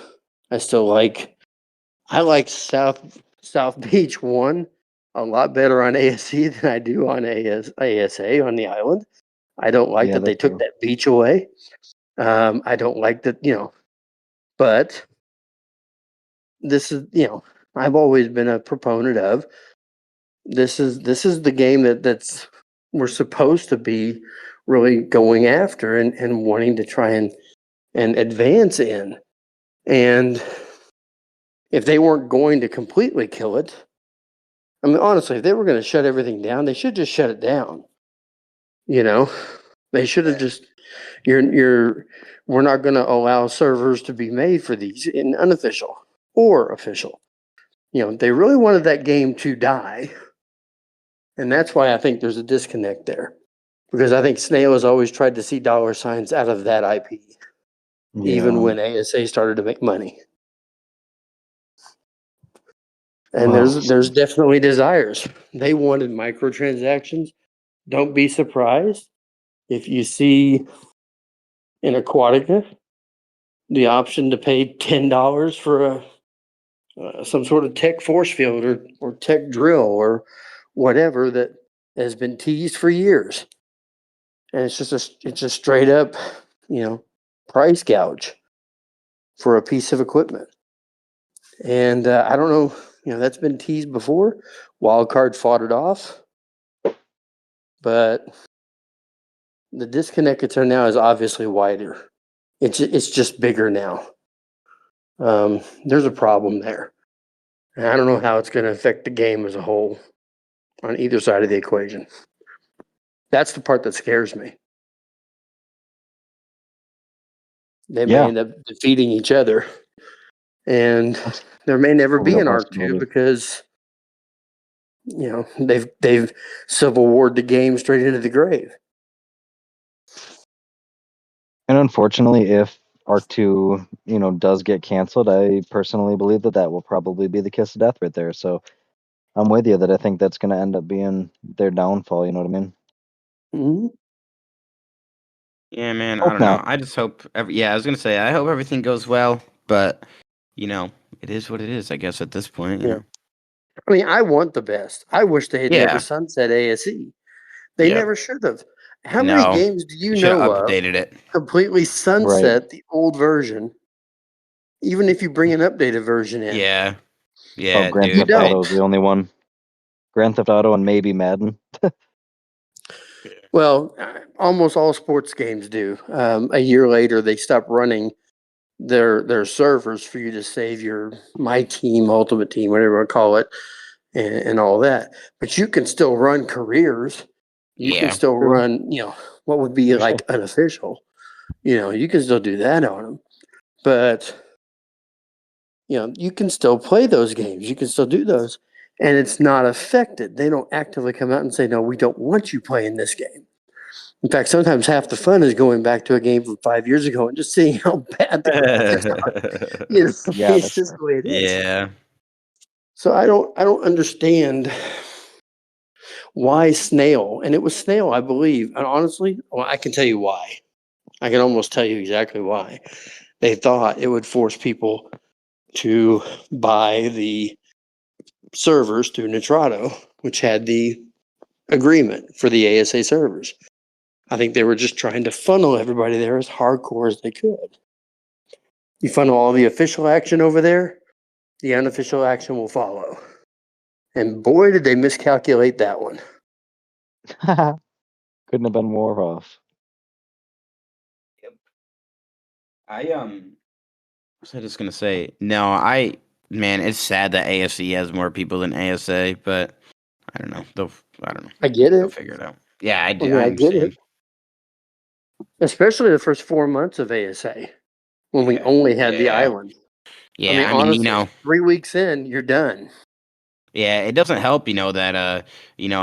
I like South Beach 1 a lot better on ASE than I do on ASA on the island. I don't like that they took that beach away. I don't like that, but this is, I've always been a proponent of this is the game that's we're supposed to be really going after and wanting to try and advance in. And if they weren't going to completely kill it, I mean, honestly, if they were going to shut everything down, they should just shut it down. They should have just, we're not going to allow servers to be made for these in unofficial or official. They really wanted that game to die. And that's why I think there's a disconnect there. Because I think Snail has always tried to see dollar signs out of that IP, even when ASA started to make money. And there's definitely desires. They wanted microtransactions. Don't be surprised if you see in Aquatica the option to pay $10 for some sort of tech force field or tech drill or whatever that has been teased for years. And it's just straight up, price gouge for a piece of equipment. And I don't know, that's been teased before. Wildcard fought it off. But the disconnect now is obviously wider. It's just bigger now. There's a problem there. And I don't know how it's going to affect the game as a whole on either side of the equation. That's the part that scares me. They may end up defeating each other. And there may never be an Arc 2 because, they've Civil Warred the game straight into the grave. And unfortunately, if Arc 2, does get canceled, I personally believe that will probably be the kiss of death right there. So I'm with you that I think that's going to end up being their downfall. You know what I mean? Mm-hmm. Yeah, man. I don't know. I just hope. I was going to say, I hope everything goes well, but it is what it is, I guess, at this point. Yeah. I mean, I want the best. I wish they had never sunset ASE. They never should have. How many games do you know updated it. Completely sunset the old version, even if you bring an updated version in? Yeah. Yeah, Grand Theft Auto is the only one. Grand Theft Auto and maybe Madden. Well, almost all sports games do. A year later, they stop running their servers for you to save your My Team, Ultimate Team, whatever you call it, and all that. But you can still run careers. You can still run, what would be like unofficial. You can still do that on them. But, you can still play those games. You can still do those. And it's not affected. They don't actively come out and say, no, we don't want you playing this game. In fact, sometimes half the fun is going back to a game from 5 years ago and just seeing how bad the graphics are. It's just the way it is. Yeah. So I don't understand why Snail, and it was Snail, I believe, and honestly, I can tell you why. I can almost tell you exactly why. They thought it would force people to buy the servers through Nitrado, which had the agreement for the ASA servers. I think they were just trying to funnel everybody there as hardcore as they could. You funnel all the official action over there, the unofficial action will follow. And boy, did they miscalculate that one. Couldn't have been more off. Yep. What was I just gonna say? No, man, it's sad that ASE has more people than ASA, but I don't know. I get it. They'll figure it out. Yeah, I do. I get it. Especially the first 4 months of ASA when we only had the island. Yeah, honestly, 3 weeks in, you're done. Yeah, it doesn't help, that I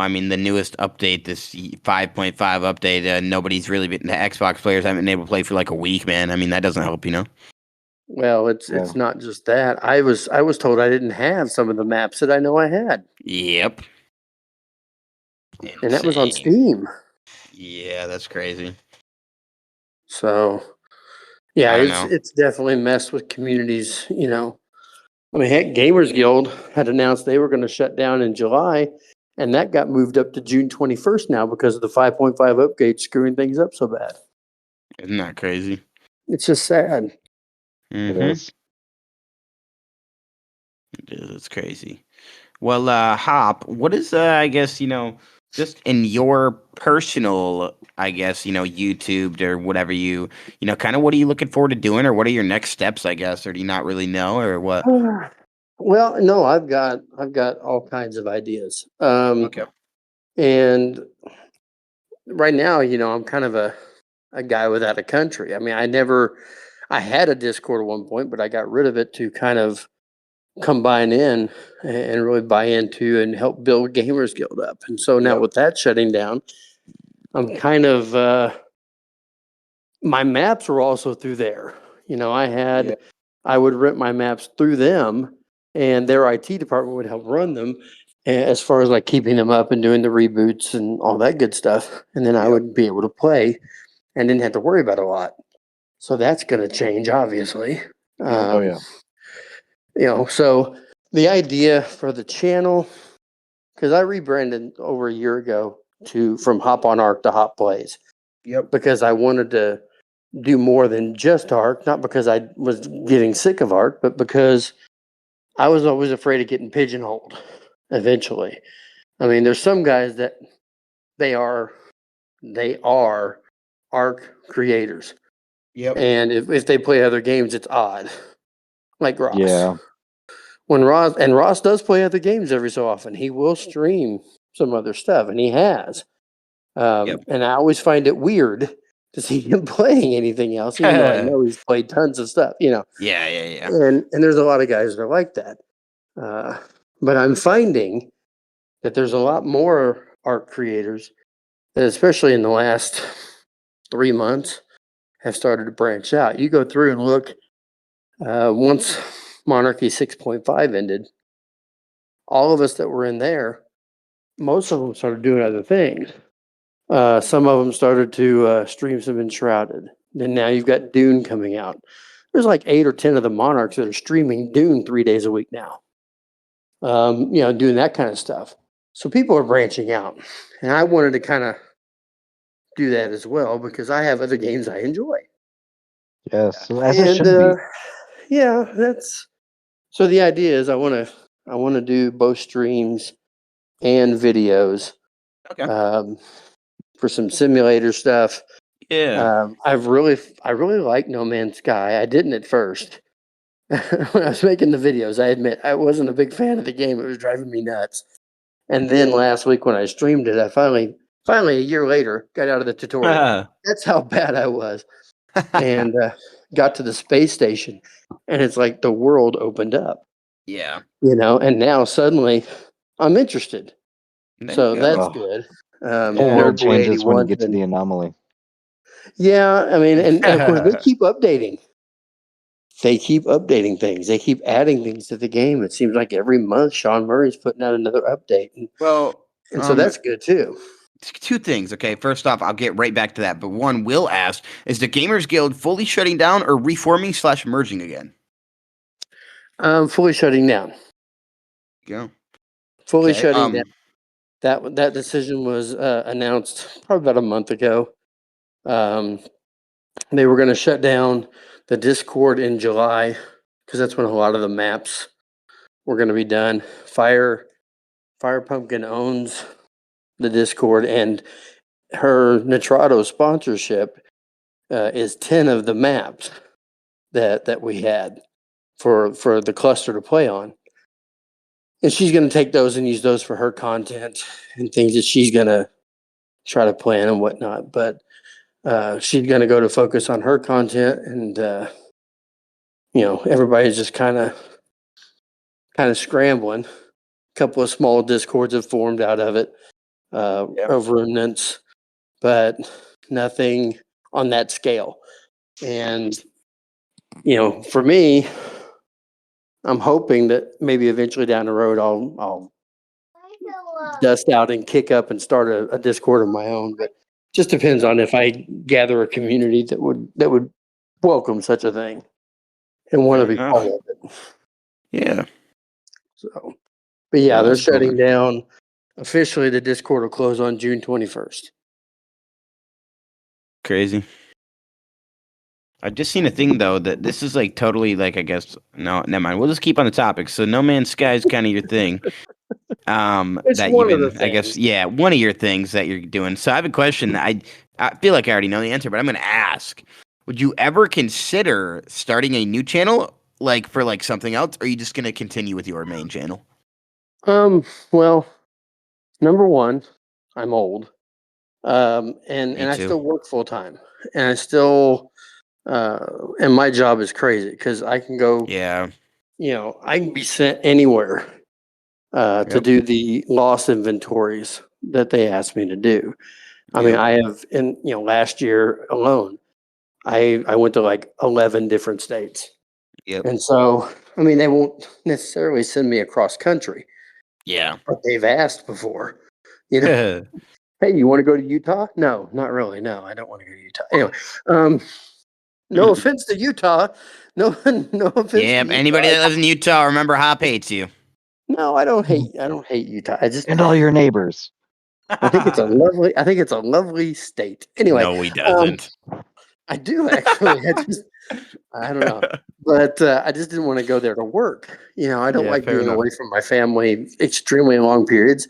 mean, the newest update, this 5.5 update, nobody's really been the Xbox players haven't been able to play for like a week, man. I mean, that doesn't help. Well, it's not just that. I was told I didn't have some of the maps that I know I had. Yep. And that was on Insane. Steam. Yeah, that's crazy. So, yeah, I don't know. it's definitely messed with communities, I mean, heck, Gamers Guild had announced they were going to shut down in July, and that got moved up to June 21st now because of the 5.5 upgrade screwing things up so bad. Isn't that crazy? It's just sad. It Mm-hmm. is. It is. It's crazy. Well, Hop, what is, I guess, just in your personal, I guess, YouTube or whatever kind of what are you looking forward to doing, or what are your next steps, I guess, or do you not really know, or what? Well, no, I've got all kinds of ideas. Okay. And right now, I'm kind of a guy without a country. I mean, I had a Discord at one point, but I got rid of it to kind of combine in and really buy into and help build Gamers Guild up. And so now with that shutting down, I'm kind of my maps were also through there. I would rent my maps through them, and their IT department would help run them as far as like keeping them up and doing the reboots and all that good stuff. And then I would be able to play and didn't have to worry about a lot. So that's going to change, obviously. Oh yeah. So the idea for the channel, because I rebranded over a year ago from Hop on Arc to Hop Plays. Yep. Because I wanted to do more than just Arc, not because I was getting sick of Arc, but because I was always afraid of getting pigeonholed eventually. I mean, there's some guys that they are Arc creators. Yep. And if they play other games, it's odd. Like Ross. Yeah. When Ross does play other games every so often, he will stream some other stuff, and he has. And I always find it weird to see him playing anything else, even though I know he's played tons of stuff, Yeah. And there's a lot of guys that are like that. But I'm finding that there's a lot more art creators that, especially in the last 3 months, have started to branch out. You go through and look, once Monarchy 6.5 ended, all of us that were in there, most of them started doing other things. Some of them started to stream some Enshrouded. Then now you've got Dune coming out. There's like 8 or 10 of the Monarchs that are streaming Dune 3 days a week now. Doing that kind of stuff. So people are branching out. And I wanted to kind of do that as well because I have other games I enjoy. Yes, as it should be. Yeah, so the idea is I want to do both streams and videos. Okay. For some simulator stuff. Yeah. I really like No Man's Sky. I didn't at first. When I was making the videos, I admit I wasn't a big fan of the game. It was driving me nuts. And then last week when I streamed it, I finally a year later got out of the tutorial. That's how bad I was. And got to the space station, and it's like the world opened up. Yeah. And now suddenly I'm interested. So that's good. The whole world changes when you get to the anomaly. Yeah, I mean, and of course they keep updating. They keep updating things. They keep adding things to the game. It seems like every month Sean Murray's putting out another update. And so that's good too. 2 things. Okay, first off, I'll get right back to that. But one, Will asked, is the Gamers Guild fully shutting down or reforming / merging again? Fully shutting down. Go. Fully shutting down. That decision was announced probably about a month ago. They were going to shut down the Discord in July because that's when a lot of the maps were going to be done. Fire Pumpkin owns the Discord, and her Nitrado sponsorship is 10 of the maps that we had for the cluster to play on. And she's going to take those and use those for her content and things that she's going to try to plan and whatnot. But she's going to go to focus on her content, and everybody's just kind of scrambling. couple of small discords have formed out of it, of remnants, but nothing on that scale. And, for me, I'm hoping that maybe eventually down the road I'll dust out and kick up and start a Discord of my own. But just depends on if I gather a community that would welcome such a thing and want to be part of it. Yeah. So, but yeah, they're shutting down. Officially, the Discord will close on June 21st. Crazy. I've just seen a thing though that this is like totally like I guess no, never mind. We'll just keep on the topic. So No Man's Sky is kind of your thing. It's that one you've of the been, I guess, one of your things that you're doing. So I have a question. I feel like I already know the answer, but I'm going to ask: would you ever consider starting a new channel, like for like something else, or are you just going to continue with your main channel? Well, number one, I'm old, and I still work full time, and I still, and my job is crazy because I can go, I can be sent anywhere to do the loss inventories that they asked me to do. I mean, I have, last year alone, I went to like 11 different states. And so, I mean, they won't necessarily send me across country. Yeah. But they've asked before, hey, you want to go to Utah? No, not really. No, I don't want to go to Utah. Anyway, no offense to Utah. No offense. Yeah, to anybody that lives in Utah, remember Hopp hates you. No, I don't hate Utah. And all your neighbors. I think it's a lovely state. Anyway, no, he doesn't. I do actually. I don't know, but I just didn't want to go there to work. I don't like being away from my family extremely long periods.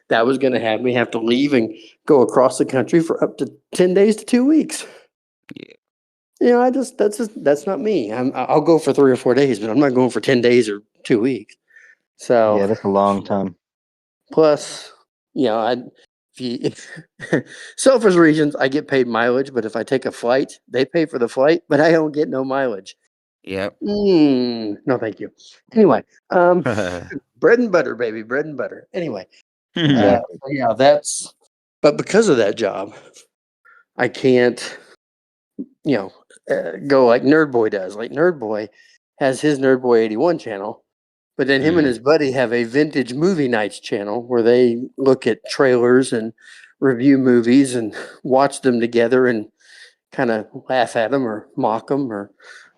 That was going to have me have to leave and go across the country for up to 10 days to 2 weeks. Yeah. That's not me. I'll go for 3 or 4 days, but I'm not going for 10 days or 2 weeks. So yeah, that's a long time. Plus, selfish reasons, I get paid mileage, but if I take a flight, they pay for the flight, but I don't get no mileage. Yep. No, thank you. Anyway, bread and butter, baby, bread and butter. Anyway, but because of that job, I can't, go like Nerd Boy does. Like Nerd Boy has his Nerd Boy 81 channel. But then him and his buddy have a vintage movie nights channel where they look at trailers and review movies and watch them together and kind of laugh at them or mock them or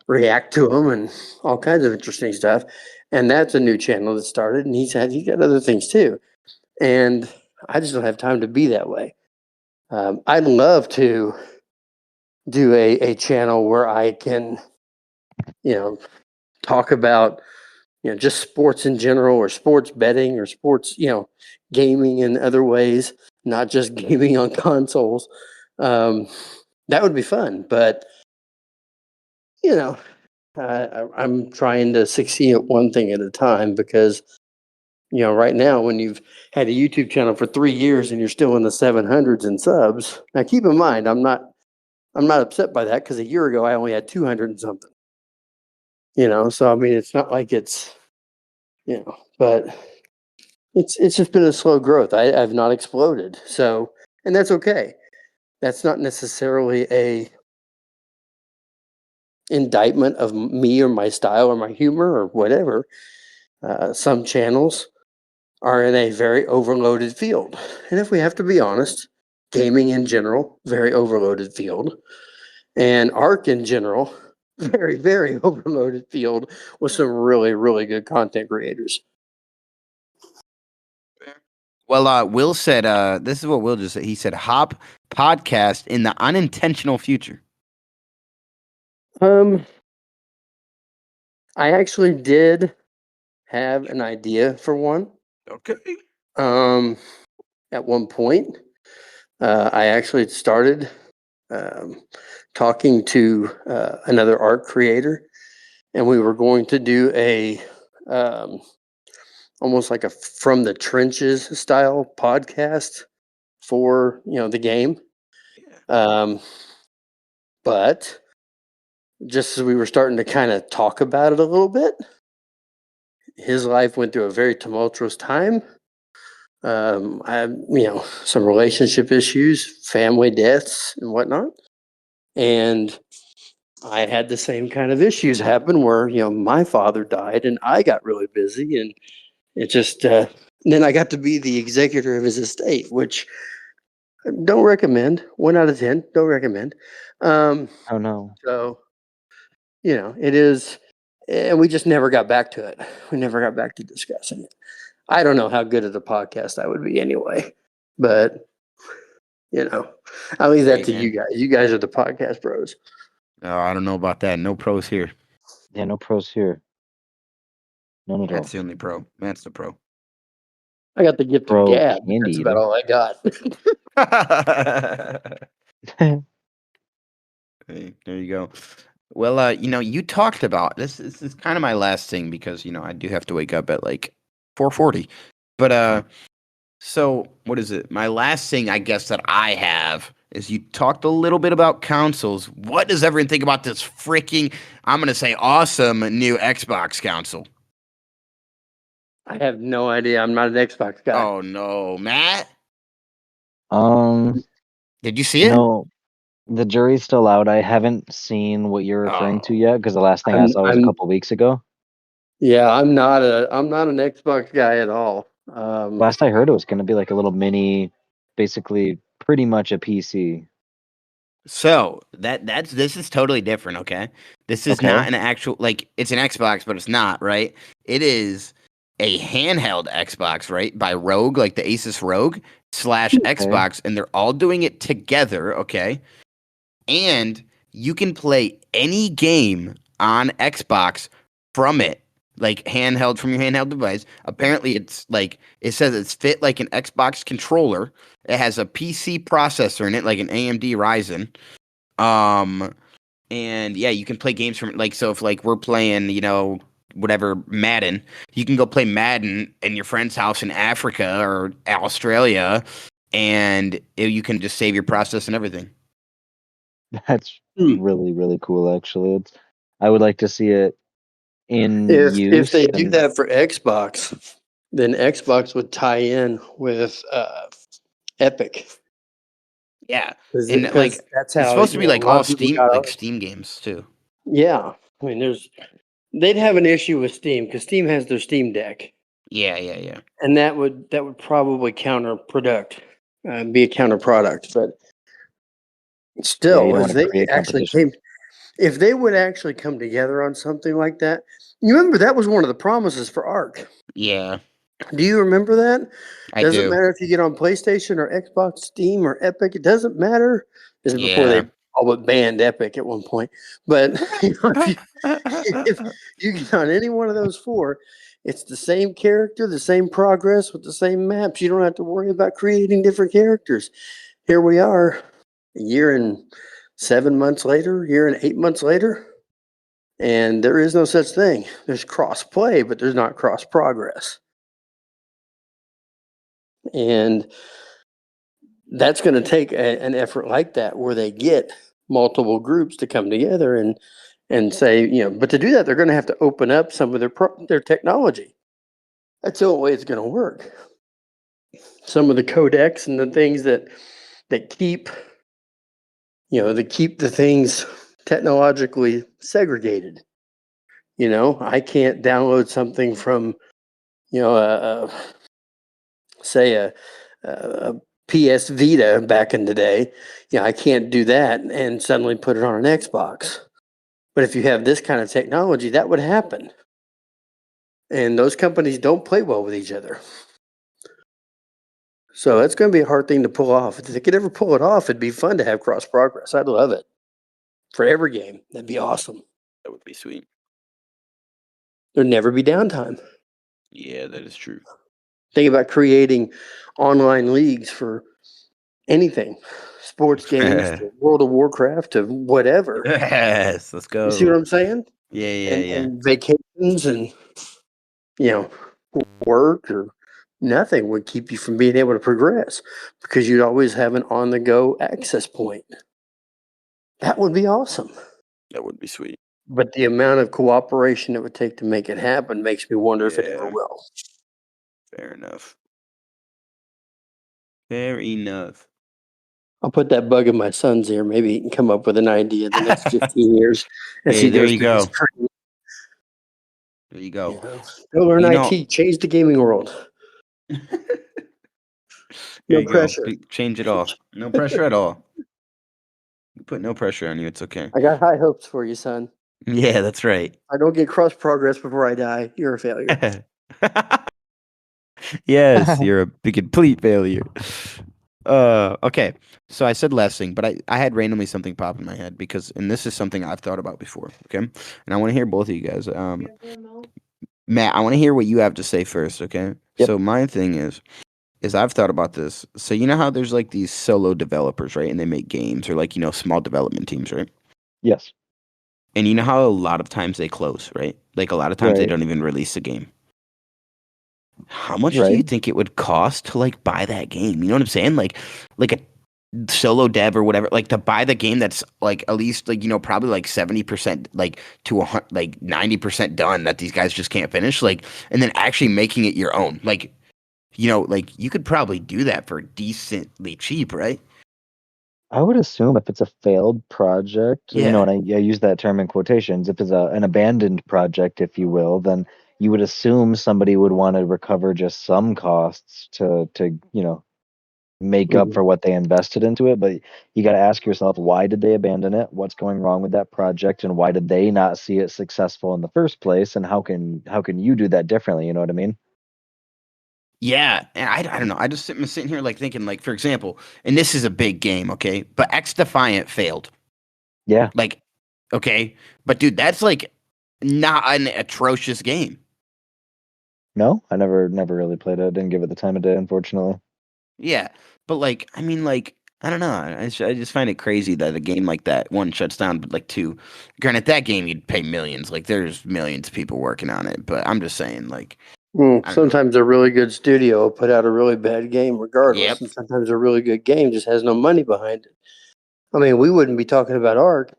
react to them and all kinds of interesting stuff. And that's a new channel that started, and he's got other things too. And I just don't have time to be that way. I'd love to do a channel where I can, talk about just sports in general or sports betting or sports, gaming in other ways, not just gaming on consoles. That would be fun. But, I'm trying to succeed at one thing at a time because, right now when you've had a YouTube channel for 3 years and you're still in the 700s in subs. Now, keep in mind, I'm not upset by that because a year ago I only had 200 and something. So I mean, it's not like it's, but it's just been a slow growth. I've not exploded. So, and that's okay. That's not necessarily a indictment of me or my style or my humor or whatever. Some channels are in a very overloaded field. And if we have to be honest, gaming in general, very overloaded field. And ARC in general, very, very overloaded field with some really, really good content creators. Well, Will said, this is what Will just said. He said, Hopp podcast in the unintentional future. I actually did have an idea for one. Okay. At one point, I actually started talking to another art creator, and we were going to do a almost like a from the trenches style podcast for the game. But just as we were starting to kind of talk about it a little bit, his life went through a very tumultuous time. I had, some relationship issues, family deaths, and whatnot. And I had the same kind of issues happen where, my father died and I got really busy, and it just, then I got to be the executor of his estate, which I don't recommend. 1 out of 10, don't recommend. Oh no. So, it is, and we just never got back to it. We never got back to discussing it. I don't know how good at a podcast I would be anyway, but I'll leave that to you guys. You guys are the podcast pros. Oh, I don't know about that. No pros here. Yeah, no pros here. None at all. That's the only pro. Matt's the pro. I got the gift of gab. That's about all I got. Hey, there you go. Well, you talked about this. This is kind of my last thing because I do have to wake up at like 4:40. But so what is it? My last thing, I guess, that I have is you talked a little bit about consoles. What does everyone think about this freaking, I'm gonna say, awesome new Xbox console? I have no idea. I'm not an Xbox guy. Oh no, Matt. Did you see it? No, the jury's still out. I haven't seen what you're referring to yet because the last thing I saw was a couple weeks ago. Yeah, I'm not an Xbox guy at all. Last I heard, it was going to be like a little mini, basically pretty much a PC. So this is totally different. Okay, this is not an actual, like, it's an Xbox, but it's not, right? It is a handheld Xbox, right, by Rogue, like the Asus Rogue / Xbox, and they're all doing it together, okay? And you can play any game on Xbox from it, like handheld, from your handheld device. Apparently, it's like, it says it's fit like an Xbox controller. It has a PC processor in it, like an AMD Ryzen. And yeah, you can play games from it. Like, so if like we're playing, whatever, Madden, you can go play Madden in your friend's house in Africa or Australia, and you can just save your process and everything. That's really, really cool, actually. I would like to see it in use. If they and do that for Xbox, then Xbox would tie in with Epic. Yeah, and like that's how it's supposed to be, like all Steam, like Steam games too. Yeah, I mean, they'd have an issue with Steam because Steam has their Steam Deck. Yeah. And that would probably be a counterproduct, but still, if they would actually come together on something like that, you remember that was one of the promises for Ark. Yeah. Do you remember that? I doesn't do. matter if you get on PlayStation or Xbox, Steam or Epic. It doesn't matter. This is before they all but banned Epic at one point. But if you get on any one of those four, it's the same character, the same progress with the same maps. You don't have to worry about creating different characters. Here we are, a year and 7 months later, year and 8 months later, and there is no such thing. There's cross play, but there's not cross progress. And that's going to take an effort like that where they get multiple groups to come together and say, but to do that, they're going to have to open up some of their technology. That's the only way it's going to work. Some of the codecs and the things that keep, the things technologically segregated. I can't download something from, say a PS Vita back in the day. I can't do that and suddenly put it on an Xbox. But if you have this kind of technology, that would happen. And those companies don't play well with each other. So it's going to be a hard thing to pull off. If they could ever pull it off, it'd be fun to have cross progress. I'd love it. For every game, that'd be awesome. That would be sweet. There'd never be downtime. Yeah, that is true. Think about creating online leagues for anything. Sports games, to World of Warcraft, to whatever. Yes, let's go. You see what I'm saying? Yeah. And vacations and, work or nothing would keep you from being able to progress because you'd always have an on-the-go access point. That would be awesome. That would be sweet. But the amount of cooperation it would take to make it happen makes me wonder if it ever will. Fair enough. Fair enough. I'll put that bug in my son's ear. Maybe he can come up with an idea in the next 15 years as he goes through his career. There you go. Go learn IT. Change the gaming world. No pressure. Change it all. No pressure at all. Put no pressure on you. It's okay. I got high hopes for you, son. Yeah, that's right. I don't get cross progress before I die. You're a failure. Yes, you're a complete failure. Okay. So I said last thing, but I had randomly something pop in my head and this is something I've thought about before. Okay, and I want to hear both of you guys. Matt, I want to hear what you have to say first. Okay. Yep. So my thing is I've thought about this. So you know how there's like these solo developers, right? And they make games or like small development teams, right? Yes. And you know how a lot of times they close, right? Like a lot of times they don't even release the game. How much do you think it would cost to like buy that game? You know what I'm saying? Like a solo dev or whatever, like to buy the game that's like at least like probably like 70% like to 90% done that these guys just can't finish, like, and then actually making it your own, like like you could probably do that for decently cheap, right? I would assume if it's a failed project, and I use that term in quotations, if it's an abandoned project, if you will, then you would assume somebody would want to recover just some costs to make up for what they invested into it. But you got to ask yourself, why did they abandon it? What's going wrong with that project, and why did they not see it successful in the first place? And how can you do that differently? You know what I mean? Yeah, and I don't know. I'm sitting here like thinking, like, for example, and this is a big game, okay? But X Defiant failed. Yeah. Like, okay, but dude, that's like not an atrocious game. No, I never really played it. Didn't give it the time of day, unfortunately. Yeah, but like, I mean, like, I don't know. I just find it crazy that a game like that, one, shuts down, but like two, granted, that game you'd pay millions. Like, there's millions of people working on it. But I'm just saying, like, sometimes a really good studio will put out a really bad game regardless. And sometimes a really good game just has no money behind it. I mean, we wouldn't be talking about Ark,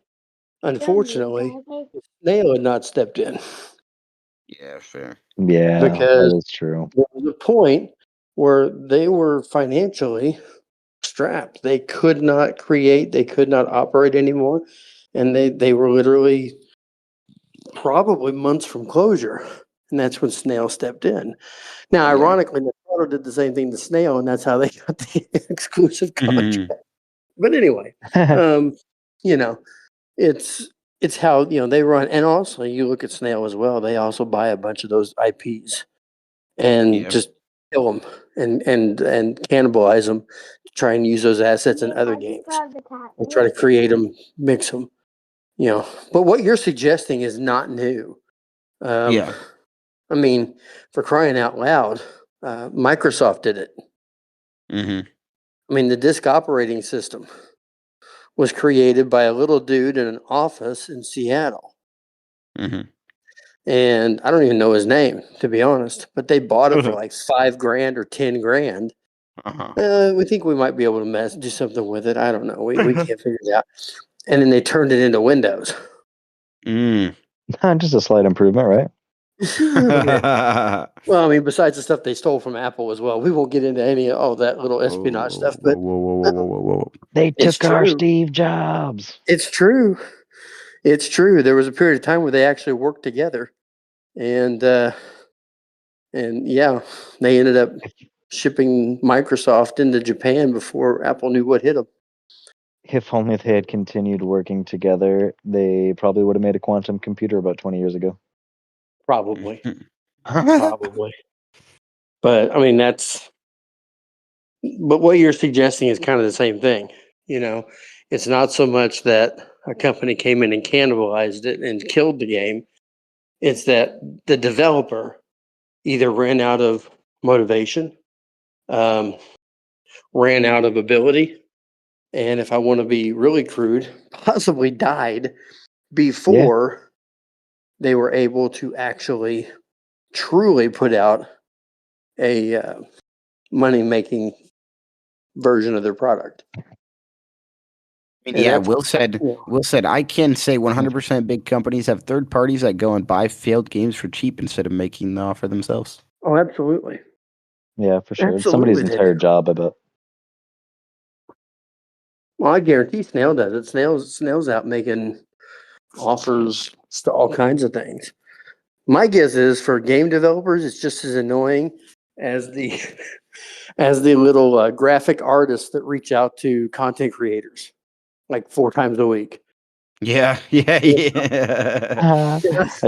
unfortunately, if Snail had not stepped in. Yeah, fair. Yeah, because that is true. There was a point where they were financially strapped. They could not create, they could not operate anymore. And they were literally probably months from closure. And that's when Snail stepped in. Now, ironically, Nintendo did the same thing to Snail, and that's how they got the exclusive contract. But anyway, it's how they run. And also, you look at Snail as well. They also buy a bunch of those IPs and just kill them and cannibalize them to try and use those assets in other games. They try to create them, mix them. But what you're suggesting is not new. I mean, for crying out loud, Microsoft did it. I mean, the disk operating system was created by a little dude in an office in Seattle. And I don't even know his name, to be honest, but they bought it for like $5,000 or $10,000. We think we might be able to do something with it. I don't know. We can't figure it out. And then they turned it into Windows. Just a slight improvement, right? Well, I mean, besides the stuff they stole from Apple as well, we won't get into any of that little espionage stuff. But whoa. They took our Steve Jobs. It's true. It's true. There was a period of time where they actually worked together, and yeah, they ended up shipping Microsoft into Japan before Apple knew what hit them. If only they had continued working together, they probably would have made a quantum computer about 20 years ago. Probably. Probably. But I mean, but what you're suggesting is kind of the same thing. It's not so much that a company came in and cannibalized it and killed the game. It's that the developer either ran out of motivation, ran out of ability, and if I want to be really crude, possibly died before they were able to actually truly put out a money-making version of their product. Yeah, Will said, I can say 100% big companies have third parties that go and buy failed games for cheap instead of making the offer themselves. Oh, absolutely. Yeah, for sure. It's somebody's entire job, I bet. Well, I guarantee Snail does it. Snail's out making offers to all kinds of things. My guess is for game developers, it's just as annoying as the as the little graphic artists that reach out to content creators like 4 times a week. Yeah. I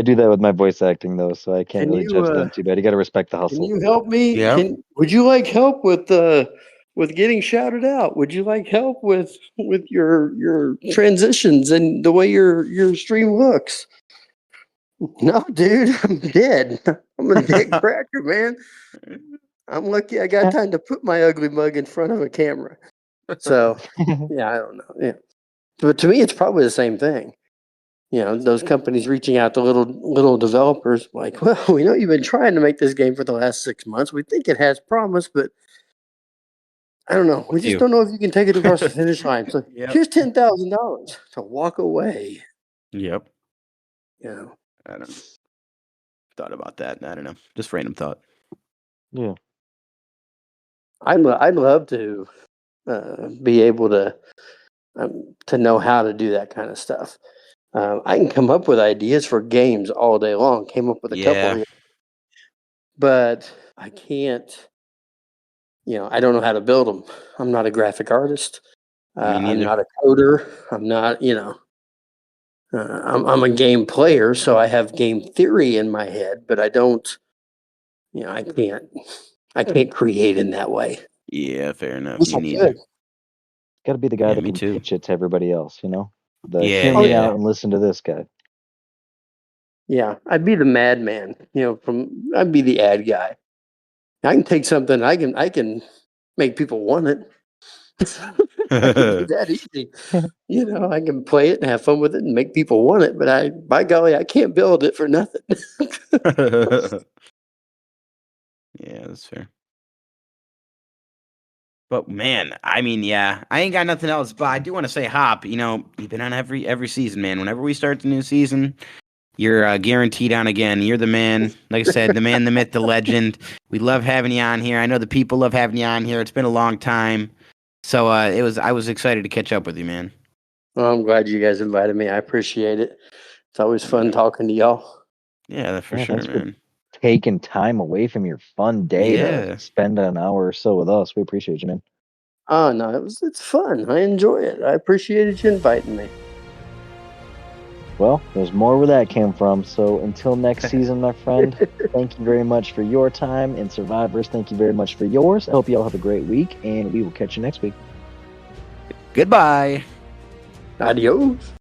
do that with my voice acting though, so I can't really judge them too bad. You got to respect the hustle. Can you help me? Yeah. Would you like help with getting shouted out? Would you like help with your transitions and the way your stream looks? No, dude, I'm dead. I'm a dead cracker, man. I'm lucky I got time to put my ugly mug in front of a camera. So, yeah, I don't know. Yeah, but to me, it's probably the same thing. Those companies reaching out to little developers, like, well, we know you've been trying to make this game for the last 6 months. We think it has promise, but I don't know. We just don't know if you can take it across the finish line. So here's $10,000 to walk away. Yep. I don't know. Thought about that. I don't know. Just random thought. Yeah. I'd love to be able to know how to do that kind of stuff. I can come up with ideas for games all day long. Came up with a couple here, but I can't. I don't know how to build them. I'm not a graphic artist. I'm not a coder. I'm not. I'm a game player, so I have game theory in my head, but I don't. I can't create in that way. Yeah, fair enough. Got to be the guy that can pitch it to everybody else. Hear me out and listen to this guy. Yeah, I'd be the madman. I'd be the ad guy. I can take something. I can make people want it. I can do that easy. I can play it and have fun with it and make people want it. But by golly, I can't build it for nothing. Yeah, that's fair. But man, I ain't got nothing else. But I do want to say, Hopp, you've been on every season, man. Whenever we start the new season, you're guaranteed on again. You're the man. Like I said, the man, the myth, the legend. We love having you on here. I know the people love having you on here. It's been a long time. So I was excited to catch up with you, man. Well, I'm glad you guys invited me. I appreciate it. It's always fun talking to y'all. Yeah, for sure, man. Taking time away from your fun day to spend an hour or so with us. We appreciate you, man. Oh no, it's fun. I enjoy it. I appreciated you inviting me. Well, there's more where that came from. So until next season, my friend, thank you very much for your time. And Survivors, thank you very much for yours. I hope you all have a great week, and we will catch you next week. Goodbye. Adios.